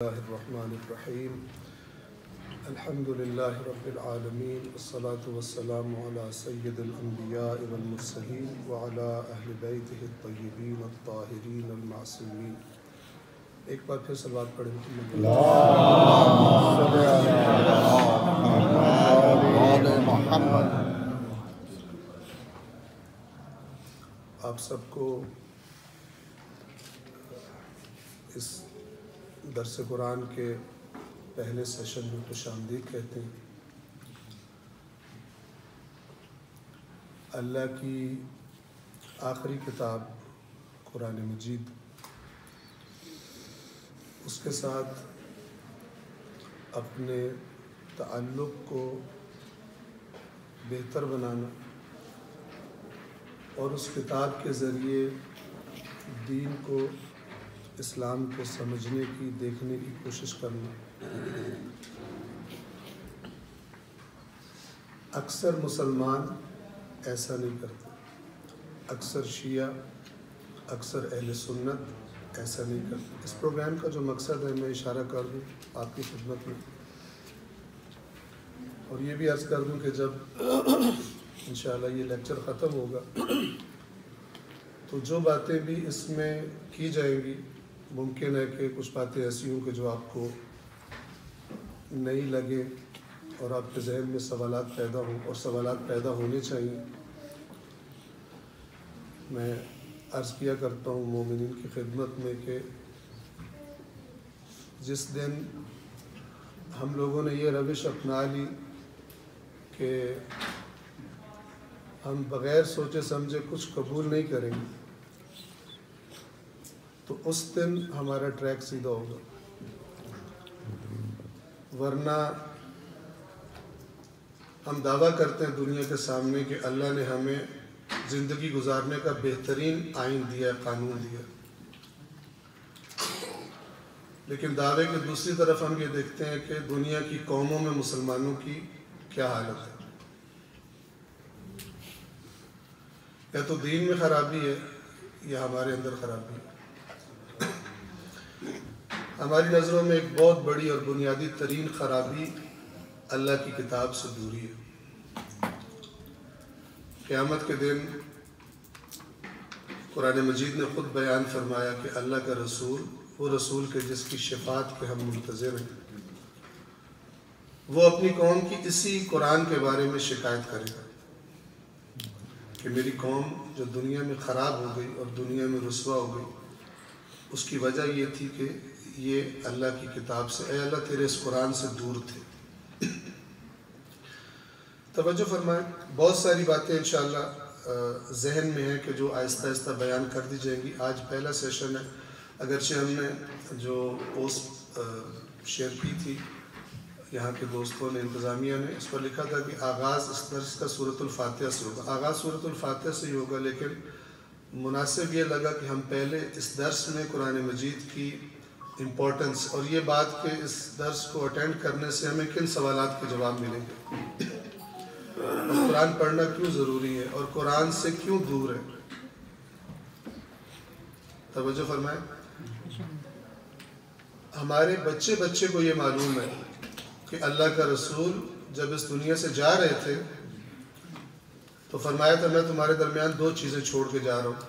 الله الرحمن الرحيم الحمد لله رب العالمين والصلاة والسلام على سيد الأنبياء والمرسلين وعلى أهل بيته الطيبين الطاهرين المعصومين. ایک بار پھر صلوات پڑھیں محمد. آپ سب کو اس درس قرآن کے پہلے سیشن میں خوش آمدید کہتے ہیں. اللہ کی آخری کتاب قرآن مجید، اس کے ساتھ اپنے تعلق کو بہتر بنانا اور اس کتاب کے ذریعے دین کو، اسلام کو سمجھنے کی، دیکھنے کی کوشش کرنا. اکثر مسلمان ایسا نہیں کرتے، اکثر شیعہ، اکثر اہل سنت ایسا نہیں کرتے. اس پروگرام کا جو مقصد ہے میں اشارہ کر دوں آپ کی خدمت میں، اور یہ بھی عرض کر دوں کہ جب انشاءاللہ یہ لیکچر ختم ہوگا تو جو باتیں بھی اس میں کی جائیں گی، ممکن ہے کہ کچھ باتیں ایسی ہوں کہ جو آپ کو نہیں لگے اور آپ کے ذہن میں سوالات پیدا ہوں، اور سوالات پیدا ہونے چاہیے. میں عرض کیا کرتا ہوں مومنین کی خدمت میں کہ جس دن ہم لوگوں نے یہ روش اپنا لی کہ ہم بغیر سوچے سمجھے کچھ قبول نہیں کریں گے، تو اس دن ہمارا ٹریک سیدھا ہوگا. ورنہ ہم دعویٰ کرتے ہیں دنیا کے سامنے کہ اللہ نے ہمیں زندگی گزارنے کا بہترین آئین دیا، قانون دیا، لیکن دعوے کی دوسری طرف ہم یہ دیکھتے ہیں کہ دنیا کی قوموں میں مسلمانوں کی کیا حالت ہے. یا تو دین میں خرابی ہے یا ہمارے اندر خرابی ہے. ہماری نظروں میں ایک بہت بڑی اور بنیادی ترین خرابی اللہ کی کتاب سے دوری ہے. قیامت کے دن قرآن مجید نے خود بیان فرمایا کہ اللہ کا رسول، وہ رسول کے جس کی شفاعت کے ہم منتظر ہیں، وہ اپنی قوم کی اسی قرآن کے بارے میں شکایت کرے گا کہ میری قوم جو دنیا میں خراب ہو گئی اور دنیا میں رسوا ہو گئی، اس کی وجہ یہ تھی کہ یہ اللہ کی کتاب سے، اے اللہ تیرے اس قرآن سے دور تھے. توجہ فرمائیں، بہت ساری باتیں انشاءاللہ ذہن میں ہیں کہ جو آہستہ آہستہ بیان کر دی جائیں گی. آج پہلا سیشن ہے، اگرچہ ہم نے جو پوسٹ شیئر کی تھی یہاں کے دوستوں نے، انتظامیہ نے، اس پر لکھا تھا کہ آغاز اس درس کا سورۃ الفاتحہ سے ہوگا. آغاز سورۃ الفاتحہ سے ہی ہوگا، لیکن مناسب یہ لگا کہ ہم پہلے اس درس میں قرآن مجید کی امپورٹنس اور یہ بات کہ اس درس کو اٹینڈ کرنے سے ہمیں کن سوالات کے جواب ملیں گے، اور قرآن پڑھنا کیوں ضروری ہے، اور قرآن سے کیوں دور ہے. توجہ فرمائیں. ہمارے بچے کو یہ معلوم ہے کہ اللہ کا رسول جب اس دنیا سے جا رہے تھے تو فرمایا تھا میں تمہارے درمیان دو چیزیں چھوڑ کے جا رہا ہوں.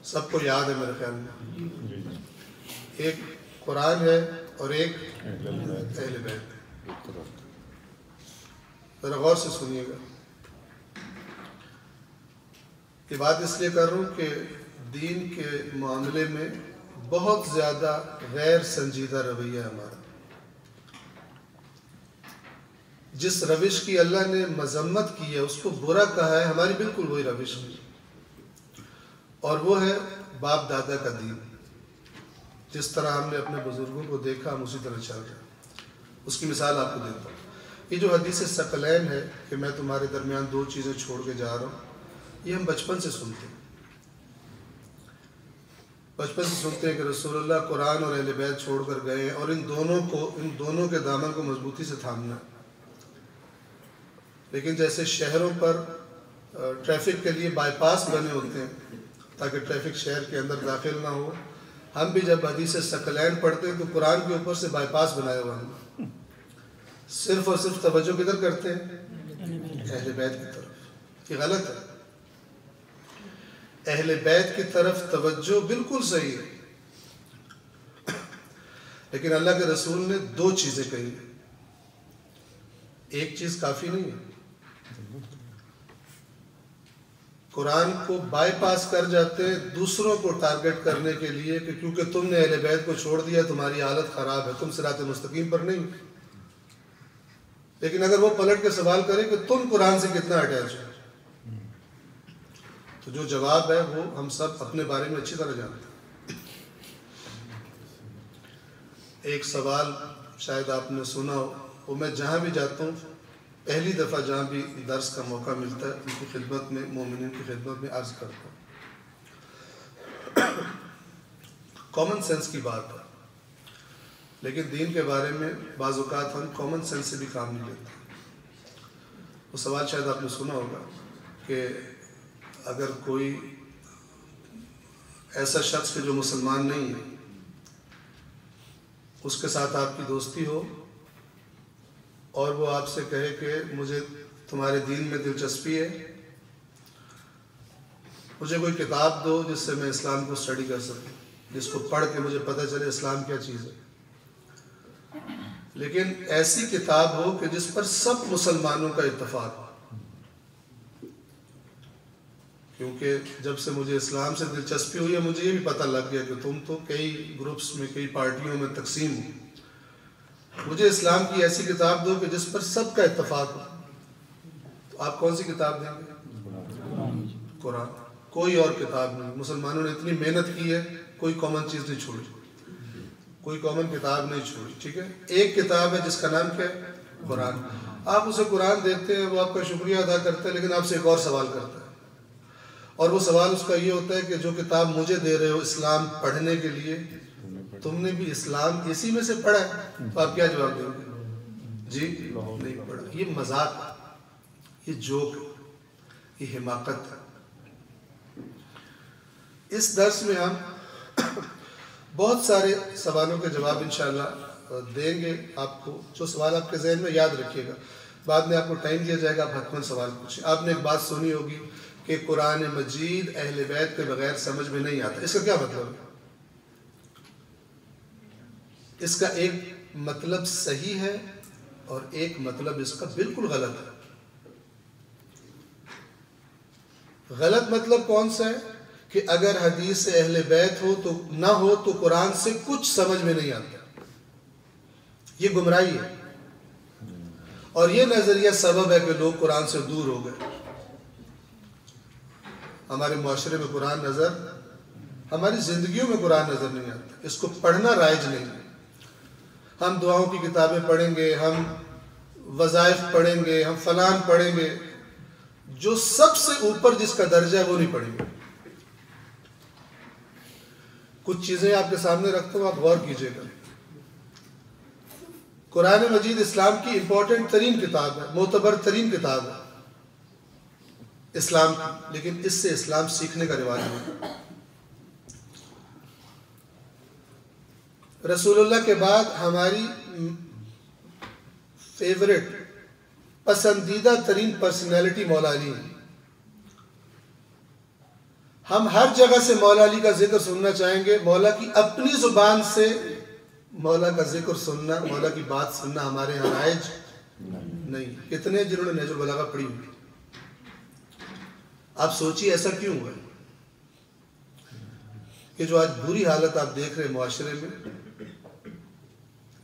سب کو یاد ہے میرے خیال میں، ایک قرآن ہے اور ایک اہل بیت. ذرا غور سے سنیے گا. یہ بات اس لیے کر رہا ہوں کہ دین کے معاملے میں بہت زیادہ غیر سنجیدہ رویہ ہے ہمارا. جس روش کی اللہ نے مذمت کی ہے، اس کو برا کہا ہے، ہماری بالکل وہی روش ہے، اور وہ ہے باپ دادا کا دین. جس طرح ہم نے اپنے بزرگوں کو دیکھا ہم اسی طرح چل رہے ہیں. اس کی مثال آپ کو دیتا ہوں. یہ جو حدیث ثقلین ہے کہ میں تمہارے درمیان دو چیزیں چھوڑ کے جا رہا ہوں، یہ ہم بچپن سے سنتے ہیں. بچپن سے سنتے ہیں کہ رسول اللہ قرآن اور اہل بیت چھوڑ کر گئے ہیں، اور ان دونوں کے دامن کو مضبوطی سے تھامنا. لیکن جیسے شہروں پر ٹریفک کے لیے بائی پاس بنے ہوتے ہیں تاکہ ٹریفک شہر کے اندر داخل نہ ہو، ہم بھی جب حدیث ثقلین پڑھتے ہیں تو قرآن کے اوپر سے بائی پاس بنایا ہوا ہم صرف اور صرف توجہ کدھر کرتے ہیں؟ اہل بیت کی طرف. یہ غلط ہے. اہل بیت کی طرف توجہ بالکل صحیح ہے، لیکن اللہ کے رسول نے 2 چیزیں کہی. ایک چیز کافی نہیں ہے. قرآن کو بائی پاس کر جاتے ہیں دوسروں کو ٹارگٹ کرنے کے لیے کہ کیونکہ تم نے اہل بیت کو چھوڑ دیا تمہاری حالت خراب ہے، تم صراط مستقیم پر نہیں. لیکن اگر وہ پلٹ کے سوال کرے کہ تم قرآن سے کتنا اٹیچ ہو، تو جو جواب ہے وہ ہم سب اپنے بارے میں اچھی طرح جانتے ہیں. ایک سوال شاید آپ نے سنا ہو، وہ میں جہاں بھی جاتا ہوں پہلی دفعہ جہاں بھی درس کا موقع ملتا ہے ان کی خدمت میں، مومنین کی خدمت میں عرض کرتا ہوں. کامن سینس کی بات ہے، لیکن دین کے بارے میں بعض اوقات ہم کامن سینس سے بھی کام نہیں لیتے. وہ سوال شاید آپ نے سنا ہوگا کہ اگر کوئی ایسا شخص کہ جو مسلمان نہیں ہے اس کے ساتھ آپ کی دوستی ہو اور وہ آپ سے کہے کہ مجھے تمہارے دین میں دلچسپی ہے، مجھے کوئی کتاب دو جس سے میں اسلام کو اسٹڈی کر سکوں، جس کو پڑھ کے مجھے پتہ چلے اسلام کیا چیز ہے، لیکن ایسی کتاب ہو کہ جس پر سب مسلمانوں کا اتفاق ہو. کیونکہ جب سے مجھے اسلام سے دلچسپی ہوئی ہے مجھے یہ بھی پتہ لگ گیا کہ تم تو کئی گروپس میں، کئی پارٹیوں میں تقسیم ہو. مجھے اسلام کی ایسی کتاب دو کہ جس پر سب کا اتفاق ہو. تو آپ کون سی کتاب دیں گے؟ قرآن. کوئی اور کتاب نہیں. مسلمانوں نے اتنی محنت کی ہے، کوئی کامن چیز نہیں چھوڑی، کوئی کامن کتاب نہیں چھوڑی. ٹھیک ہے، ایک کتاب ہے جس کا نام کیا ہے؟ قرآن. آپ اسے قرآن دیتے ہیں، وہ آپ کا شکریہ ادا کرتا ہے، لیکن آپ سے ایک اور سوال کرتا ہے، اور وہ سوال اس کا یہ ہوتا ہے کہ جو کتاب مجھے دے رہے ہو اسلام پڑھنے کے لیے، تم نے بھی اسلام اسی میں سے پڑھا ہے؟ تو آپ کیا جواب دیں گے؟ جی نہیں پڑھا. یہ مذاق، یہ جوک، یہ حماقت ہے. اس درس میں ہم بہت سارے سوالوں کے جواب انشاءاللہ دیں گے آپ کو. جو سوال آپ کے ذہن میں یاد رکھیے گا، بعد میں آپ کو ٹائم دیا جائے گا، آپ حتماً سوال پوچھیں. آپ نے ایک بات سنی ہوگی کہ قرآن مجید اہل بیت کے بغیر سمجھ میں نہیں آتا. اس کا کیا مطلب ہے؟ اس کا ایک مطلب صحیح ہے اور ایک مطلب اس کا بالکل غلط ہے. غلط مطلب کون سا ہے؟ کہ اگر حدیث اہل بیت ہو تو نہ ہو تو قرآن سے کچھ سمجھ میں نہیں آتا. یہ گمراہی ہے، اور یہ نظریہ سبب ہے کہ لوگ قرآن سے دور ہو گئے. ہمارے معاشرے میں قرآن نظر، ہماری زندگیوں میں قرآن نظر نہیں آتا. اس کو پڑھنا رائج نہیں ہے. ہم دعاؤں کی کتابیں پڑھیں گے، ہم وظائف پڑھیں گے، ہم فلان پڑھیں گے، جو سب سے اوپر جس کا درجہ ہے وہ نہیں پڑھیں گے. کچھ چیزیں آپ کے سامنے رکھتا ہوں، آپ غور کیجئے گا. قرآن مجید اسلام کی امپورٹنٹ ترین کتاب ہے، معتبر ترین کتاب ہے اسلام کی، لیکن اس سے اسلام سیکھنے کا رواج نہیں. رسول اللہ کے بعد ہماری فیورٹ، پسندیدہ ترین پرسنالٹی مولا علی ہے. ہم ہر جگہ سے مولا علی کا ذکر سننا چاہیں گے. مولا کی اپنی زبان سے مولا کا ذکر سننا، مولا کی بات سننا ہمارے یہاں رائج نہیں. کتنے جنہوں نے نہج البلاغہ پڑھی ہوئی؟ آپ سوچیے ایسا کیوں ہوا کہ جو آج بری حالت آپ دیکھ رہے ہیں معاشرے میں،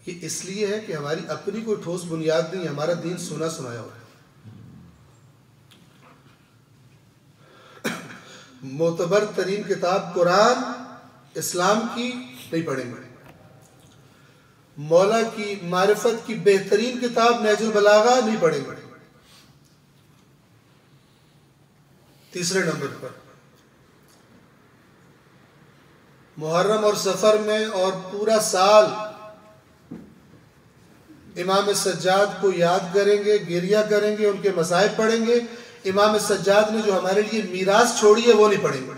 یہ اس لیے ہے کہ ہماری اپنی کوئی ٹھوس بنیاد نہیں، ہمارا دین سنا سنایا ہوا ہے. معتبر ترین کتاب قرآن اسلام کی نہیں پڑھیں گے. مولا کی معرفت کی بہترین کتاب نہج البلاغہ نہیں پڑھیں گے. تیسرے نمبر پر محرم اور سفر میں اور پورا سال امام سجاد کو یاد کریں گے، گریہ کریں گے، ان کے مصائب پڑھیں گے. امام سجاد نے جو ہمارے لیے میراث چھوڑی ہے وہ نہیں پڑھیں گے.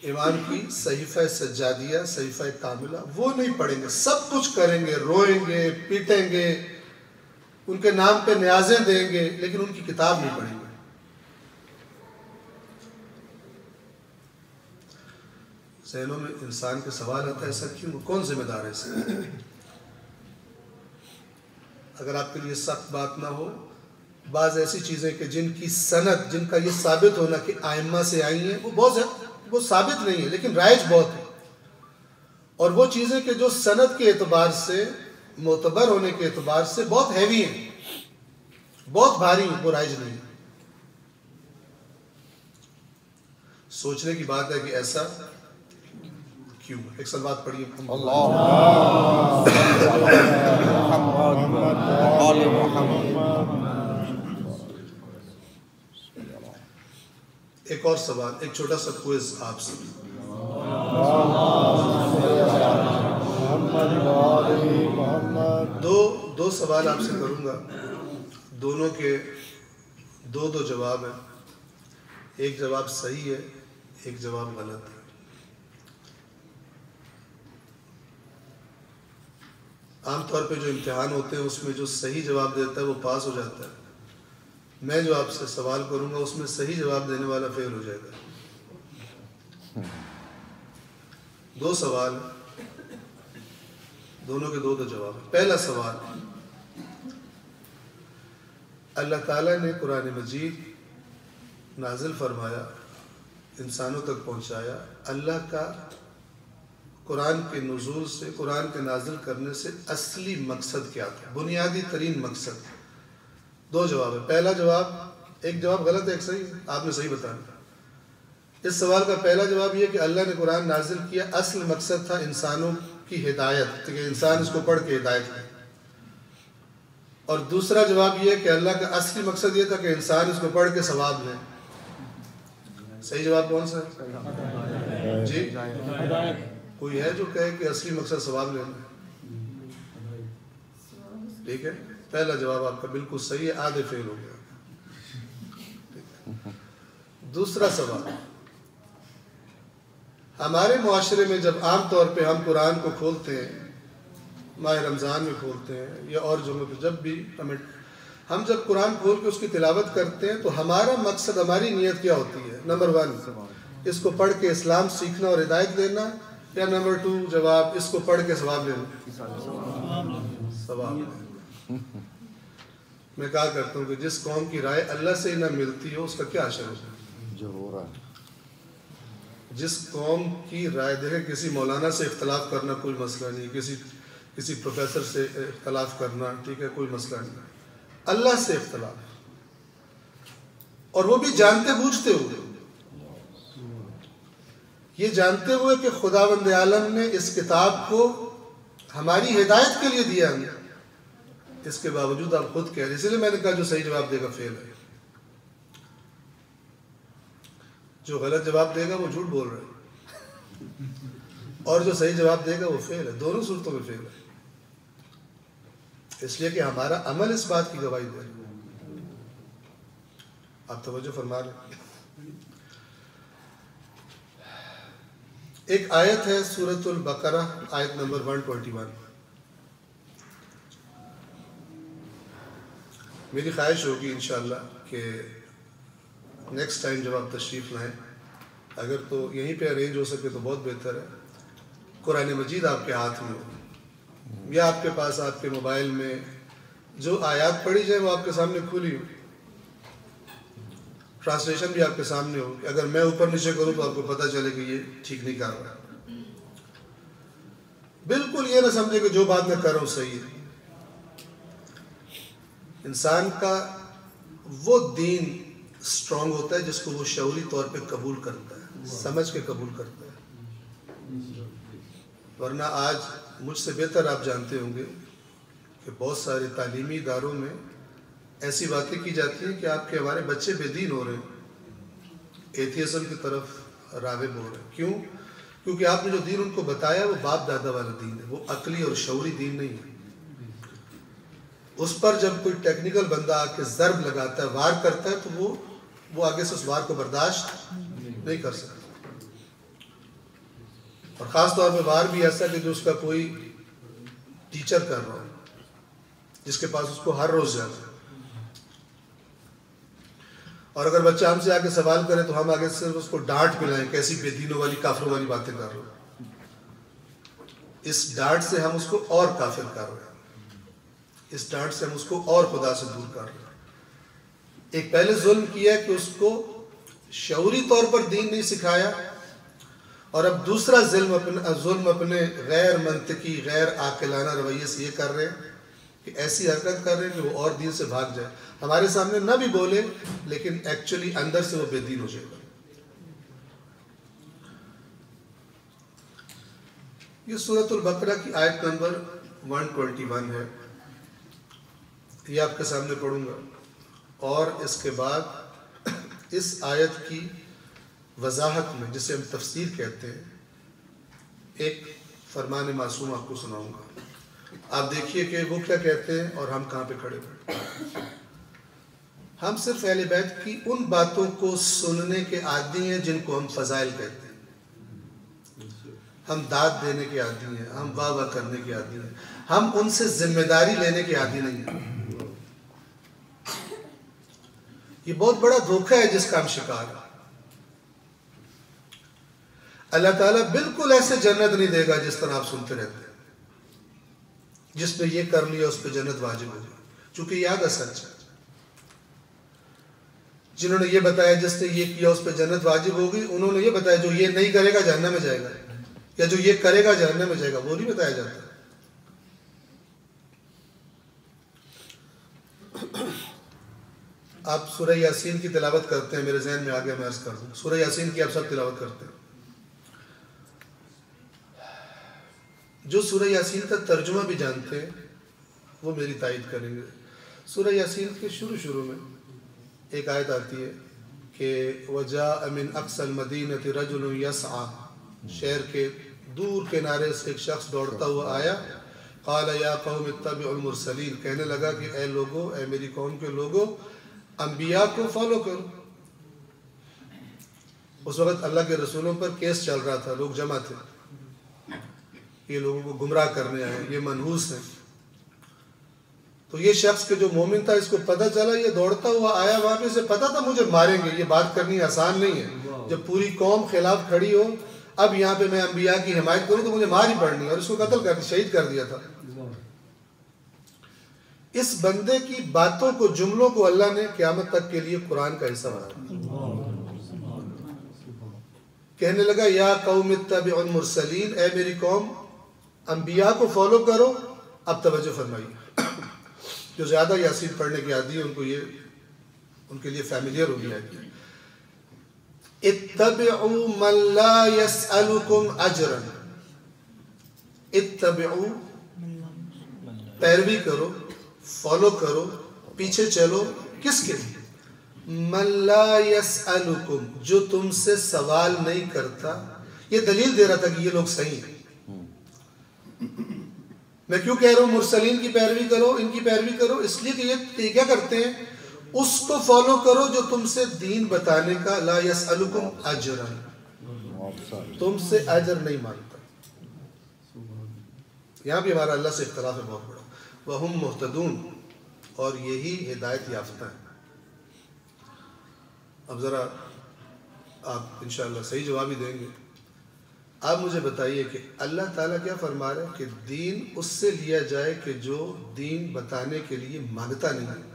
امام کی صحیفہ سجادیہ، صحیفہ کاملہ وہ نہیں پڑھیں گے، سب کچھ کریں گے، روئیں گے، پیٹیں گے، ان کے نام پہ نیازیں دیں گے، لیکن ان کی کتاب نہیں پڑھیں گے۔ ذہنوں میں انسان کے سوال آتا ہے ایسا کیوں؟ کون ذمہ دار ہے اس کا؟ اگر آپ کے لیے سخت بات نہ ہو، بعض ایسی چیزیں کہ جن کی سند، جن کا یہ ثابت ہونا کہ ائمہ سے آئی ہیں، وہ ثابت نہیں ہے لیکن رائج بہت ہے، اور وہ چیزیں کہ جو سند کے اعتبار سے، معتبر ہونے کے اعتبار سے بہت ہیوی ہیں، بہت بھاری ہیں، وہ رائج نہیں ہے۔ سوچنے کی بات ہے کہ ایسا کیوں؟ ایک سلوات پڑھیے ایک اور سوال، ایک چھوٹا سا کوئز آپ سے۔ دو سوال آپ سے کروں گا، دونوں کے دو جواب ہیں، ایک جواب صحیح ہے، ایک جواب غلط ہے۔ عام طور پہ جو امتحان ہوتے ہیں اس میں جو صحیح جواب دیتا ہے وہ پاس ہو جاتا ہے۔ میں جو آپ سے سوال کروں گا اس میں صحیح جواب دینے والا فیل ہو جائے گا۔ دو سوال، دونوں کے دو جواب۔ پہلا سوال، اللہ تعالیٰ نے قرآن مجید نازل فرمایا، انسانوں تک پہنچایا، اللہ کا قرآن کے نزول سے، قرآن کے نازل کرنے سے اصلی مقصد کیا تھا؟ بنیادی ترین مقصد۔ دو جواب ہے، پہلا جواب، ایک جواب غلط ہے، ایک صحیح ہے، آپ نے صحیح بتانا۔ اس سوال کا پہلا جواب یہ کہ اللہ نے قرآن نازل کیا، اصل مقصد تھا انسانوں کی ہدایت، کہ انسان اس کو پڑھ کے ہدایت لے۔ اور دوسرا جواب یہ کہ اللہ کا اصلی مقصد یہ تھا کہ انسان اس کو پڑھ کے ثواب لے۔ صحیح جواب کون سا ہے؟ جی کوئی ہے جو کہے کہ اصلی مقصد ثواب لینا ہے؟ ٹھیک ہے، پہلا جواب آپ کا بالکل صحیح ہے، آدھے فیل ہو گیا۔ دوسرا سوال، ہمارے معاشرے میں جب عام طور پہ ہم قرآن کو کھولتے ہیں، ماہ رمضان میں کھولتے ہیں یا اور جگہوں پہ، جب بھی ہم جب قرآن کھول کے اس کی تلاوت کرتے ہیں تو ہمارا مقصد، ہماری نیت کیا ہوتی ہے؟ نمبر 1 اس کو پڑھ کے اسلام سیکھنا اور ہدایت لینا، یا نمبر 2 جواب اس کو پڑھ کے ثواب لینا؟ ثواب لینا۔ میں کہا کرتا ہوں کہ جس قوم کی رائے اللہ سے ہی نہ ملتی ہو اس کا کیا اثر ہے؟ جس قوم کی رائے، دیکھیں کسی مولانا سے اختلاف کرنا کوئی مسئلہ نہیں، کسی پروفیسر سے اختلاف کرنا، ٹھیک ہے، کوئی مسئلہ نہیں، اللہ سے اختلاف، اور وہ بھی جانتے بوجھتے ہوئے، یہ جانتے ہوئے کہ خداوند عالم نے اس کتاب کو ہماری ہدایت کے لیے دیا ہے، اس کے باوجود آپ خود کہہ رہے ہیں۔ اس لیے میں نے کہا جو صحیح جواب دے گا فیل ہے، جو غلط جواب دے گا وہ جھوٹ بول رہا ہے، اور جو صحیح جواب دے گا وہ فیل ہے، دونوں صورتوں میں فیل ہے، اس لیے کہ ہمارا عمل اس بات کی گواہی دے رہا ہے۔ آپ توجہ فرما رہے ہیں۔ ایک آیت ہے سورۃ البقرہ، آیت نمبر 121۔ میری خواہش ہوگی انشاءاللہ کہ نیکسٹ ٹائم جب آپ تشریف لائیں، اگر تو یہیں پہ ارینج ہو سکے تو بہت بہتر ہے، قرآن مجید آپ کے ہاتھ میں ہو، یا آپ کے پاس آپ کے موبائل میں جو آیات پڑھی جائے وہ آپ کے سامنے کھلی ہو، ٹرانسلیشن بھی آپ کے سامنے ہو، کہ اگر میں اوپر نیچے کروں تو آپ کو پتہ چلے کہ یہ ٹھیک نہیں کر رہا۔ بالکل یہ نہ سمجھے کہ جو بات میں کر رہا ہوں صحیح ہے۔ انسان کا وہ دین اسٹرانگ ہوتا ہے جس کو وہ شعوری طور پہ قبول کرتا ہے، سمجھ کے قبول کرتا ہے، ورنہ آج مجھ سے بہتر آپ جانتے ہوں گے کہ بہت سارے تعلیمی اداروں میں ایسی باتیں کی جاتی ہیں کہ آپ کے ہمارے بچے بے دین ہو رہے ہیں، ایتھیزم کی طرف راغب ہو رہے ہیں۔ کیوں؟ کیونکہ آپ نے جو دین ان کو بتایا وہ باپ دادا والا دین ہے، وہ عقلی اور شعوری دین نہیں ہے۔ اس پر جب کوئی ٹیکنیکل بندہ آ کے ضرب لگاتا ہے، وار کرتا ہے، تو وہ آگے سے اس وار کو برداشت نہیں کر سکتا۔ اور خاص طور پہ باہر بھی ایسا کہ جو اس کا کوئی ٹیچر کر رہا ہو، جس کے پاس اس کو ہر روز جانا ہے، اور اگر بچہ ہم سے آ کے سوال کرے تو ہم آگے صرف اس کو ڈانٹ پلائیں، کیسی بے دینوں والی کافروں والی باتیں کر رہے ہو. اس ڈانٹ سے ہم اس کو اور کافر کر رہے ہیں، اس ڈانٹ سے ہم اس کو اور خدا سے دور کر رہے ہیں. ایک پہلے ظلم کیا کہ اس کو شعوری طور پر دین نہیں سکھایا، اور اب دوسرا ظلم اپنے غیر منطقی غیر عاقلانہ رویے سے یہ کر رہے ہیں کہ ایسی حرکت کر رہے ہیں کہ وہ اور دین سے بھاگ جائے، ہمارے سامنے نہ بھی بولے لیکن ایکچولی اندر سے وہ بے دین ہو جائے گا. یہ سورۃ البقرہ کی آیت نمبر 121 ہے، یہ آپ کے سامنے پڑھوں گا، اور اس کے بعد اس آیت کی وضاحت میں، جسے ہم تفسیر کہتے ہیں، ایک فرمان معصوم آپ کو سناؤں گا. آپ دیکھیے کہ وہ کیا کہتے ہیں اور ہم کہاں پہ کھڑے ہوئے. ہم صرف اہل بیت کی ان باتوں کو سننے کے عادی ہیں جن کو ہم فضائل کہتے ہیں. ہم داد دینے کے عادی ہیں، ہم واہ واہ کرنے کے عادی ہیں، ہم ان سے ذمہ داری لینے کے عادی نہیں ہیں. یہ بہت بڑا دھوکہ ہے جس کا ہم شکار ہیں. اللہ تعالیٰ بالکل ایسے جنت نہیں دے گا جس طرح آپ سنتے رہتے ہیں، جس نے یہ کر لیا اس پہ جنت واجب ہوگی، چونکہ یہ آدھا سچ ہے. جنہوں نے یہ بتایا جس نے یہ کیا اس پہ جنت واجب ہوگی، انہوں نے یہ بتایا جو یہ نہیں کرے گا جہنم میں جائے گا، یا جو یہ کرے گا جہنم میں جائے گا، وہ نہیں بتایا جاتا. آپ سورہ یاسین کی تلاوت کرتے ہیں، میرے ذہن میں آگے میں عرض کر دوں، سورہ یاسین کی آپ سب تلاوت کرتے ہیں. جو سورہ یاسین کا ترجمہ بھی جانتے ہیں وہ میری تائید کریں گے. سورہ یاسین کے شروع میں ایک آیت آتی ہے کہ وَجَاءَ مِنْ أَقْصَى الْمَدِينَةِ رَجُلٌ يَسْعَى، شہر کے دور کنارے سے ایک شخص دوڑتا ہوا آیا. قَالَ يَا قَوْمِ اتَّبِعُوا الْمُرْسَلِينَ، کہنے لگا کہ اے لوگو، اے میری قوم کے لوگو، انبیاء کو فالو کرو. اس وقت اللہ کے رسولوں پر کیس چل رہا تھا، لوگ جمع تھے، یہ لوگوں کو گمراہ کرنے آئے، یہ منحوس ہیں. تو یہ شخص کے جو مومن تھا، اس کو پتہ چلا، یہ دوڑتا ہوا آیا، وہاں پہ سے پتہ تھا مجھے ماریں گے، یہ بات کرنی آسان نہیں ہے. جب پوری قوم خلاف کھڑی ہو، اب یہاں پہ میں انبیاء کی حمایت کروں تو مجھے مار ہی پڑنی ہے، اور اس کو قتل کر شہید کر دیا تھا. اس بندے کی باتوں کو، جملوں کو اللہ نے قیامت تک کے لیے قرآن کا حصہ بنایا. کہنے لگا یا قوم اتبعوا المرسلین، اے میری قوم انبیاء کو فالو کرو. اب توجہ فرمائیے، جو زیادہ یاسین پڑھنے کے عادی ہیں ان کے لیے فیملیئر ہو گیا ہے. اتبعوا من لا يسألكم اجرا، اتبعوا پیروی کرو، فالو کرو، پیچھے چلو، کس کے لیے؟ من لا يسألكم، جو تم سے سوال نہیں کرتا. یہ دلیل دے رہا تھا کہ یہ لوگ صحیح ہیں. میں کیوں کہہ رہا ہوں مرسلین کی پیروی کرو، ان کی پیروی کرو؟ اس لیے کہ یہ کیا کرتے ہیں، اس کو فالو کرو جو تم سے دین بتانے کا، لا یسألکم اجرا، تم سے اجر نہیں مانگتا. یہاں بھی ہمارا اللہ سے اختلاف ہے بہت بڑا. وہم مہتدون، اور یہی ہدایت یافتہ ہے. اب ذرا آپ انشاءاللہ صحیح جواب ہی دیں گے. آپ مجھے بتائیے کہ اللہ تعالیٰ کیا فرما رہے ہیں کہ دین اس سے لیا جائے کہ جو دین بتانے کے لیے مانگتا نہیں.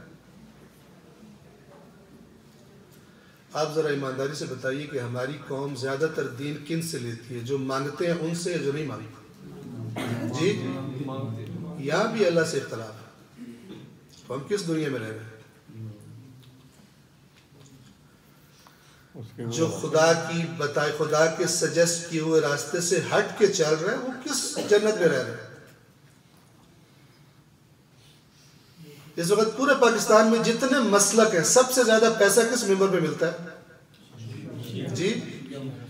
آپ ذرا ایمانداری سے بتائیے کہ ہماری قوم زیادہ تر دین کن سے لیتی ہے، جو مانگتے ہیں ان سے یا جو نہیں مانگتے؟ جی، یہاں بھی اللہ سے اختلاف ہے. تو ہم کس دنیا میں رہ رہے ہیں؟ جو خدا کی بتائے، خدا کے سجیسٹ کیے ہوئے راستے سے ہٹ کے چل رہے ہیں، وہ کس جنت میں رہ رہے ہیں؟ اس وقت پورے پاکستان میں جتنے مسلک ہیں، سب سے زیادہ پیسہ کس ممبر پہ ملتا ہے؟ جی،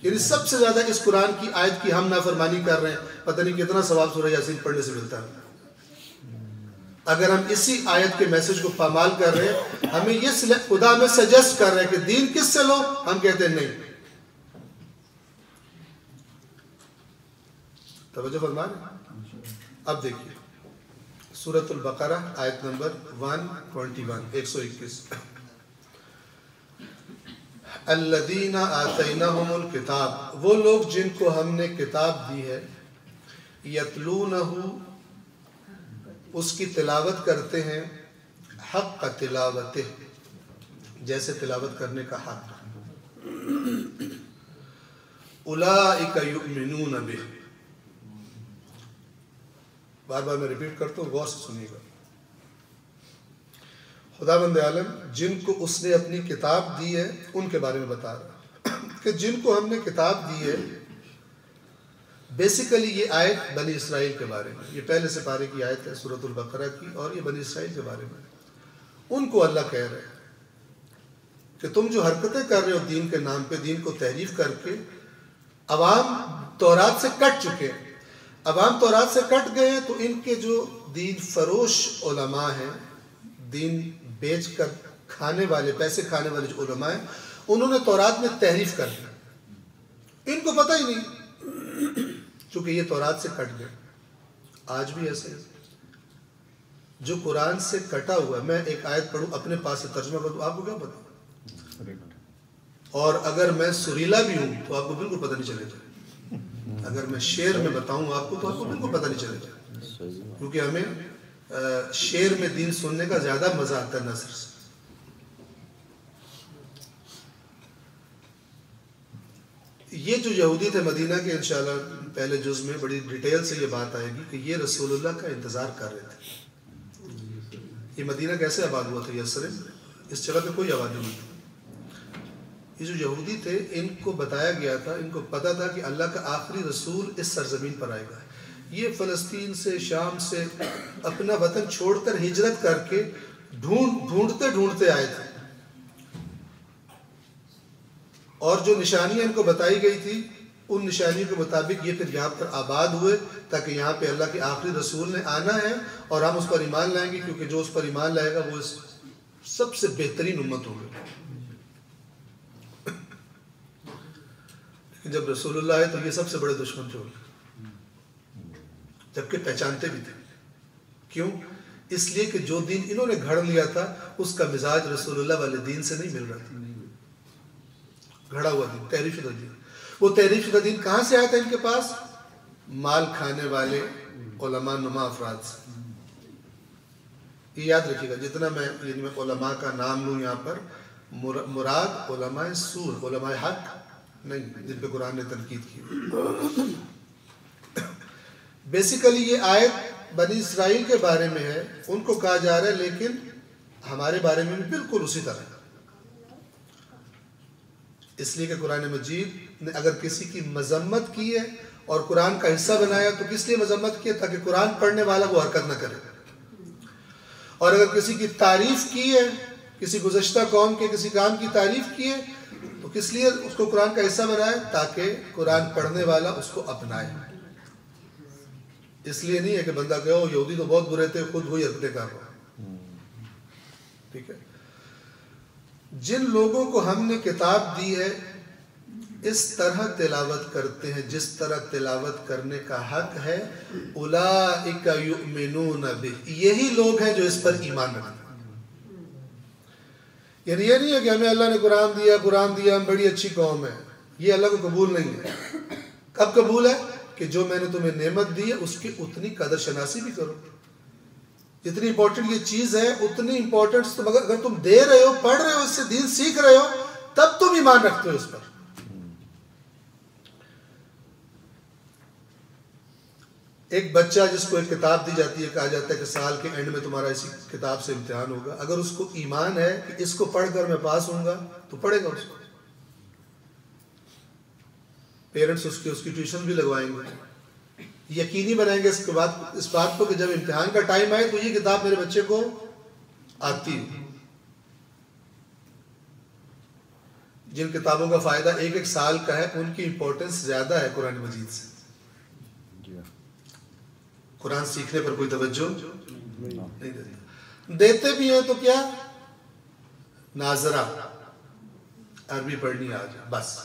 یعنی سب سے زیادہ اس قرآن کی آیت کی ہم نافرمانی کر رہے ہیں. پتہ نہیں کتنا ثواب سورہ یاسین پڑھنے سے ملتا ہے. اگر ہم اسی آیت کے میسج کو پامال کر رہے ہیں، ہمیں یہ خدا ہمیں سجیسٹ کر رہے ہیں کہ دین کس سے لو، ہم کہتے ہیں نہیں. توجہ فرما رہے ہیں؟ اب دیکھیے سورۃ البقرہ آیت نمبر 121 الذین آتیناہم الکتاب، وہ لوگ جن کو ہم نے کتاب دی ہے، یتلونہ، اس کی تلاوت کرتے ہیں، حق تلاوتہ، جیسے تلاوت کرنے کا حق، اولئک یؤمنون بہ، بار بار میں ریپیٹ کرتا ہوں، غور سے سنیے گا۔ خداوند عالم جن کو اس نے اپنی کتاب دی ہے ان کے بارے میں بتا رہا کہ جن کو ہم نے کتاب دی ہے، بیسیکلی یہ آیت بنی اسرائیل کے بارے میں، یہ پہلے سے پارے کی آیت ہے سورۃ البقرہ کی، اور یہ بنی اسرائیل کے بارے میں ان کو اللہ کہہ رہے ہیں کہ تم جو حرکتیں کر رہے ہو دین کے نام پہ، دین کو تحریف کر کے، عوام تورات سے کٹ چکے ہیں، عوام تورات سے کٹ گئے ہیں، تو ان کے جو دین فروش علماء ہیں، دین بیچ کر کھانے والے، پیسے کھانے والے جو علماء ہیں، انہوں نے تورات میں تحریف کر دی، ان کو پتہ ہی نہیں، چونکہ یہ تورات سے کٹ گئے۔ آج بھی ایسے ہے، جو قرآن سے کٹا ہوا ہے، میں ایک آیت پڑھوں اپنے پاس سے ترجمہ کر دوں، آپ کو کیا پتا؟ اور اگر میں سریلا بھی ہوں تو آپ کو بالکل پتہ نہیں چلے گا، اگر میں شعر میں بتاؤں آپ کو تو آپ کو بالکل پتہ نہیں چلے گا، کیونکہ ہمیں شعر میں دین سننے کا زیادہ مزہ آتا ہے نثر سے۔ یہ جو یہودی تھے مدینہ کے، انشاءاللہ پہلے جز میں بڑی ڈیٹیل سے یہ بات آئے گی کہ یہ رسول اللہ کا انتظار کر رہے تھے۔ یہ مدینہ کیسے آباد ہوا تھا؟ یثرب، اس جگہ پہ کوئی آبادی نہیں تھی۔ یہ جو یہودی تھے ان کو بتایا گیا تھا، ان کو پتا تھا کہ اللہ کا آخری رسول اس سرزمین پر آئے گا۔ یہ فلسطین سے، شام سے اپنا وطن چھوڑ کر ہجرت کر کے ڈھونڈتے آئے تھے، اور جو نشانیاں ان کو بتائی گئی تھی ان نشانیوں کے مطابق یہ پھر یہاں پر آباد ہوئے، تاکہ یہاں پہ اللہ کے آخری رسول نے آنا ہے اور ہم اس پر ایمان لائیں گے، کیونکہ جو اس پر ایمان لائے گا وہ سب سے بہترین امت ہوگی۔ لیکن جب رسول اللہ آئے تو یہ سب سے بڑے دشمن تھے، جبکہ پہچانتے بھی تھے۔ کیوں؟ اس لیے کہ جو دین انہوں نے گھڑ لیا تھا اس کا مزاج رسول اللہ والے دین سے نہیں مل رہا تھا، گھڑا ہوا دین، تحریف شدہ دین۔ وہ تحریف شدہ دین کہاں سے آیا تھا ان کے پاس؟ مال کھانے والے علماء نما افراد سے۔ یہ یاد رکھیے گا، جتنا میں علماء کا نام لوں یہاں پر، مراد علماء سور، علماء حق نہیں، جن پہ قرآن نے تنقید کی۔ بیسیکلی یہ آیت بنی اسرائیل کے بارے میں ہے، ان کو کہا جا رہا ہے، لیکن ہمارے بارے میں بھی بالکل اسی طرح، اس لیے کہ قرآن مجید نے اگر کسی کی مذمت کی ہے اور قرآن کا حصہ بنایا تو کس لیے مذمت کی ہے؟ تاکہ قرآن پڑھنے والا وہ حرکت نہ کرے، اور اگر کسی کی تعریف کی ہے، کسی گزشتہ قوم کے کسی کام کی تعریف کی ہے تو کس لیے اس کو قرآن کا حصہ بنائے؟ تاکہ قرآن پڑھنے والا اس کو اپنائے۔ اس لیے نہیں ہے کہ بندہ کہے او یہودی تو بہت برے تھے، خود وہی حرکتیں کر رہا۔ ٹھیک ہے، جن لوگوں کو ہم نے کتاب دی ہے اس طرح تلاوت کرتے ہیں جس طرح تلاوت کرنے کا حق ہے، اولئک یؤمنون بہ، یہی لوگ ہیں جو اس پر ایمان رکھتے ہیں۔ یعنی یہ نہیں ہے کہ ہمیں اللہ نے قرآن دیا ہم بڑی اچھی قوم ہے، یہ اللہ کو قبول نہیں ہے۔ کب قبول ہے؟ کہ جو میں نے تمہیں نعمت دی ہے اس کی اتنی قدر شناسی بھی کرو۔ جتنی امپورٹنٹ یہ چیز ہے اتنی امپورٹنٹ تم اگر تم دے رہے ہو، پڑھ رہے ہو، اس سے دین سیکھ رہے ہو، تب تم ایمان رکھتے ہو اس پر۔ ایک بچہ جس کو ایک کتاب دی جاتی ہے، کہا جاتا ہے کہ سال کے اینڈ میں تمہارا اسی کتاب سے امتحان ہوگا، اگر اس کو ایمان ہے کہ اس کو پڑھ کر میں پاس ہوں گا تو پڑھے گا اس کو۔ پیرنٹس اس کی ٹیوشن بھی لگوائیں گے، یقینی بنائیں گے اس بات کو کہ جب امتحان کا ٹائم آئے تو یہ کتاب میرے بچے کو آتی ہے۔ جن کتابوں کا فائدہ ایک ایک سال کا ہے ان کی امپورٹنس زیادہ ہے قرآن مجید سے۔ قرآن سیکھنے پر کوئی توجہ نہیں دیتے بھی ہیں تو کیا ناظرہ عربی پڑھنی آ جائے بس،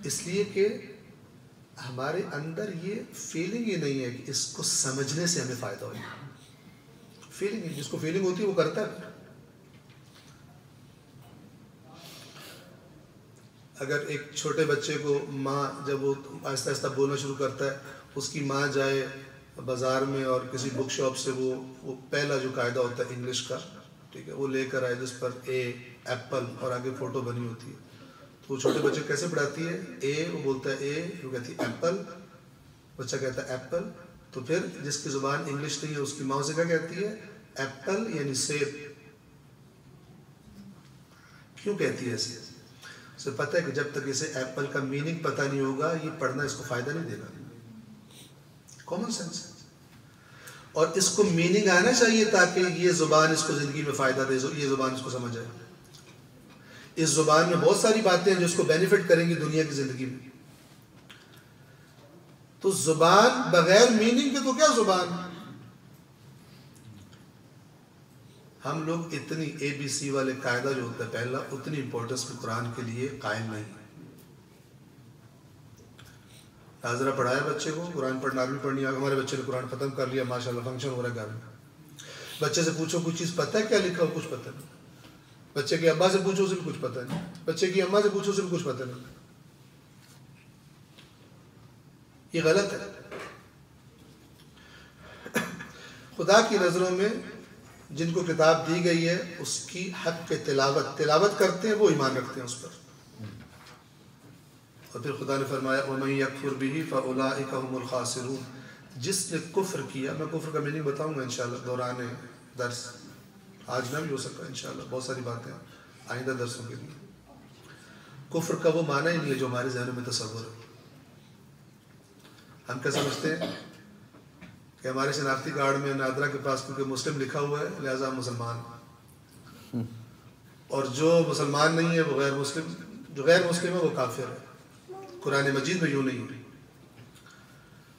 اس لیے کہ ہمارے اندر یہ فیلنگ ہی نہیں ہے کہ اس کو سمجھنے سے ہمیں فائدہ ہو. فیلنگ ہی، جس کو فیلنگ ہوتی ہے وہ کرتا ہے. اگر ایک چھوٹے بچے کو ماں جب وہ آہستہ آہستہ بولنا شروع کرتا ہے، اس کی ماں جائے بازار میں اور کسی بک شاپ سے وہ پہلا جو قاعدہ ہوتا ہے انگلش کا، ٹھیک ہے، وہ لے کر آئے جس پر اے ایپل اور آگے فوٹو بنی ہوتی ہے. تو وہ چھوٹے بچے کیسے پڑھاتی ہے؟ اے، وہ بولتا ہے اے، وہ کہتی ہے ایپل، بچہ کہتا ہے ایپل. تو پھر جس کی زبان انگلش نہیں ہے اس کی ماں سے کیا کہتی ہے؟ ایپل یعنی سیب. کیوں کہتی ہے ایسے؟ اسے پتہ ہے کہ جب تک اسے ایپل کا میننگ پتہ نہیں ہوگا یہ پڑھنا اس کو فائدہ نہیں دے گا. Common sense. اور اس کو میننگ آنا چاہیے تاکہ یہ زبان اس کو زندگی میں فائدہ دے، یہ زبان اس کو سمجھ آئے. اس زبان میں بہت ساری باتیں ہیں جو اس کو بینیفٹ کریں گی دنیا کی زندگی میں. تو زبان بغیر میننگ کے تو کیا زبان؟ ہم لوگ اتنی اے بی سی والے قاعدہ جو ہوتا ہے پہلا، اتنی امپورٹنس میں قرآن کے لیے قائم نہیں. حاضرہ پڑھایا بچے کو، قرآن پڑھنا بھی پڑھنی ہے. ہمارے بچے نے قرآن ختم کر لیا ماشاءاللہ، فنکشن ہو رہا ہے گھر میں. بچے سے پوچھو کوئی چیز پتہ ہے کیا لکھا ہو؟ کچھ پتہ نہیں. بچے کے ابا سے پوچھو اسے بھی کچھ پتہ نہیں. بچے کی اماں سے پوچھو اسے بھی کچھ پتہ نہیں. یہ غلط ہے. خدا کی نظروں میں جن کو کتاب دی گئی ہے اس کی حق کے تلاوت کرتے ہیں، وہ ایمان رکھتے ہیں اس پر. اور پھر خدا نے فرمایا وَمَن يَكْفُرْ بِهِ فَأُولَٰئِكَ هُمُ الْخَاسِرُونَ. جس نے کفر کیا، میں کفر کا میننگ بتاؤں گا انشاءاللہ دوران درس، آج نہ بھی ہو سکتا انشاءاللہ، بہت ساری باتیں آئندہ درسوں کے لیے. کفر کا وہ معنی ہی نہیں ہے جو ہمارے ذہنوں میں تصور ہے. ہم کیا سمجھتے ہیں کہ ہمارے شناختی کارڈ میں نادرہ کے پاس کیونکہ مسلم لکھا ہوا ہے لہذا مسلمان، اور جو مسلمان نہیں ہے وہ غیر مسلم، جو غیر مسلم ہے وہ کافر ہے. قرآن مجید میں یوں نہیں ہے.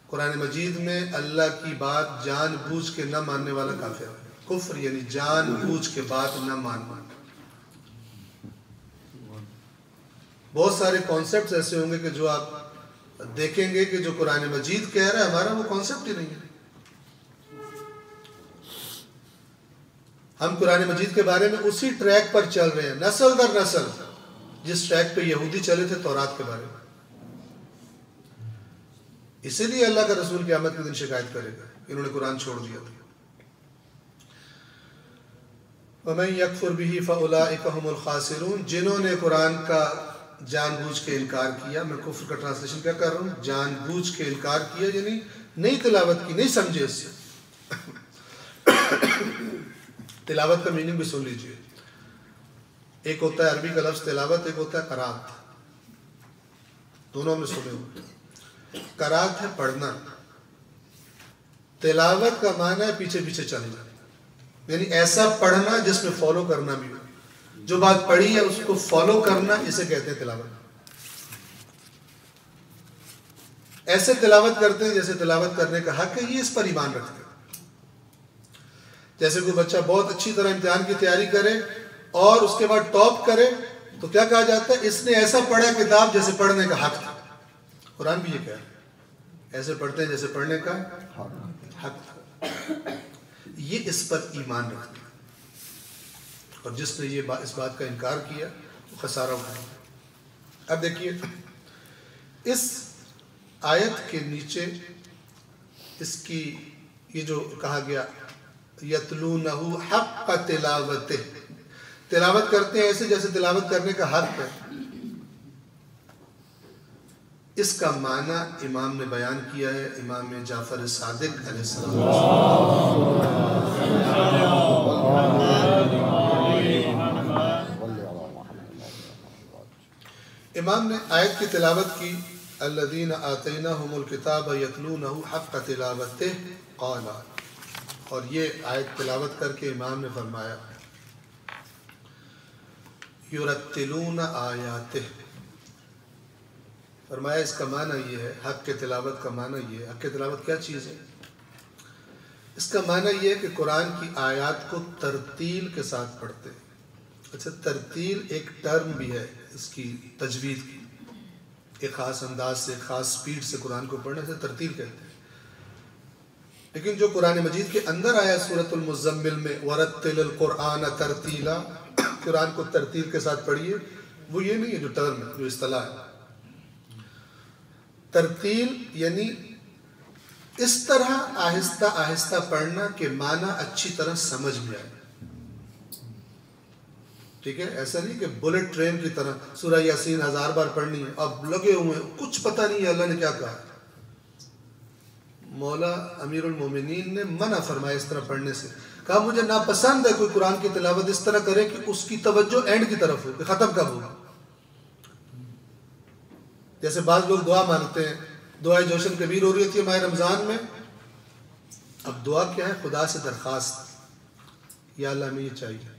قرآن مجید میں اللہ کی بات جان بوجھ کے نہ ماننے والا کافر ہے. کفر یعنی جان بوجھ کے بات نہ ماننا. بہت سارے کانسیپٹس ایسے ہوں گے کہ جو آپ دیکھیں گے کہ جو قرآن مجید کہہ رہا ہے ہمارا وہ کانسیپٹ ہی نہیں ہے. ہم قرآن مجید کے بارے میں اسی ٹریک پر چل رہے ہیں نسل در نسل، جس ٹریک پہ یہودی چلے تھے تورات کے بارے میں. اسی لیے اللہ کا رسول قیامت کے دن شکایت کرے گا انہوں نے قرآن چھوڑ دیا تھا. وَمَن يَكْفُرْ بِهِ فَأُولَٰئِكَ هُمُ الْخَاسِرُونَ. جنہوں نے قرآن کا جان بوجھ کے انکار کیا، میں کفر کا ٹرانسلیشن کیا کر رہا ہوں، جان بوجھ کے انکار کیا یعنی نہیں تلاوت کی، نہیں سمجھے اس سے. تلاوت کا میننگ بھی سن لیجئے. ایک ہوتا ہے عربی کا لفظ تلاوت، ایک ہوتا ہے قرات. دونوں ہم نے سنے ہوئے. قرات ہے پڑھنا، تلاوت کا معنی ہے پیچھے پیچھے چلنا، یعنی ایسا پڑھنا جس میں فالو کرنا بھی ہو. جو بات پڑھی ہے اس کو فالو کرنا، اسے کہتے ہیں تلاوت. ایسے تلاوت کرتے ہیں جیسے تلاوت کرنے کا حق ہے، یہ اس پر ایمان رکھتے ہیں. جیسے کوئی بچہ بہت اچھی طرح امتحان کی تیاری کرے اور اس کے بعد ٹاپ کرے تو کیا کہا جاتا ہے؟ اس نے ایسا پڑھا کتاب جیسے پڑھنے کا حق تھا. قرآن بھی یہ کہہ رہا ہے، ایسے پڑھتے ہیں جیسے پڑھنے کا حق تھا. یہ اس پر ایمان رکھتے ہیں، اور جس نے اس بات کا انکار کیا وہ خسارہ اٹھائے. اب دیکھیے اس آیت کے نیچے اس کی یہ جو کہا گیا یتلونہ حق تلاوتہ، تلاوت کرتے ہیں ایسے جیسے تلاوت کرنے کا حق ہے. اس کا معنی امام نے بیان کیا ہے، امام جعفر صادق علیہ السلام. امام نے آیت کی تلاوت کی الذین آتیناہم الکتاب یتلونہ حق تلاوتہ قال، اور یہ آیت تلاوت کر کے امام نے فرمایا یرتلون آیاتہ. فرمایا اس کا معنی یہ ہے، حق کے تلاوت کا معنی یہ ہے. حق کے تلاوت کیا چیز ہے؟ اس کا معنی یہ ہے کہ قرآن کی آیات کو ترتیل کے ساتھ پڑھتے ہیں. اچھا، ترتیل ایک ٹرم بھی ہے اس کی تجوید کی. ایک خاص انداز سے، ایک خاص سپیڈ سے قرآن کو پڑھنے سے ترتیل کہتے ہیں۔ لیکن جو قرآن مجید کے اندر آیا سورۃ المزمل میں وَرَتِّلِ الْقُرْآنَ تَرْتِيلًا، قرآن کو ترتیل کے ساتھ پڑھیے، وہ یہ نہیں ہے جو ٹرم ہے، جو اصطلاح ہے۔ ترتیل یعنی اس طرح آہستہ آہستہ پڑھنا کہ معنی اچھی طرح سمجھ میں آئے، ٹھیک ہے؟ ایسا نہیں کہ بلٹ ٹرین کی طرح سورہ یاسین 1000 بار پڑھنی ہے، اب لگے ہوئے ہیں کچھ پتہ نہیں ہے اللہ نے کیا کہا۔ مولا امیر المومنین نے منع فرمایا اس طرح پڑھنے سے، کہا مجھے ناپسند ہے کوئی قرآن کی تلاوت اس طرح کرے کہ اس کی توجہ اینڈ کی طرف ہو کہ ختم کب ہوگا۔ جیسے بعض لوگ دعا مانگتے ہیں، دعائے جوشن کبیر ہو رہی ہوتی ہے ماہ رمضان میں، اب دعا کیا ہے؟ خدا سے درخواست، یا اللہ ہمیں یہ چاہیے۔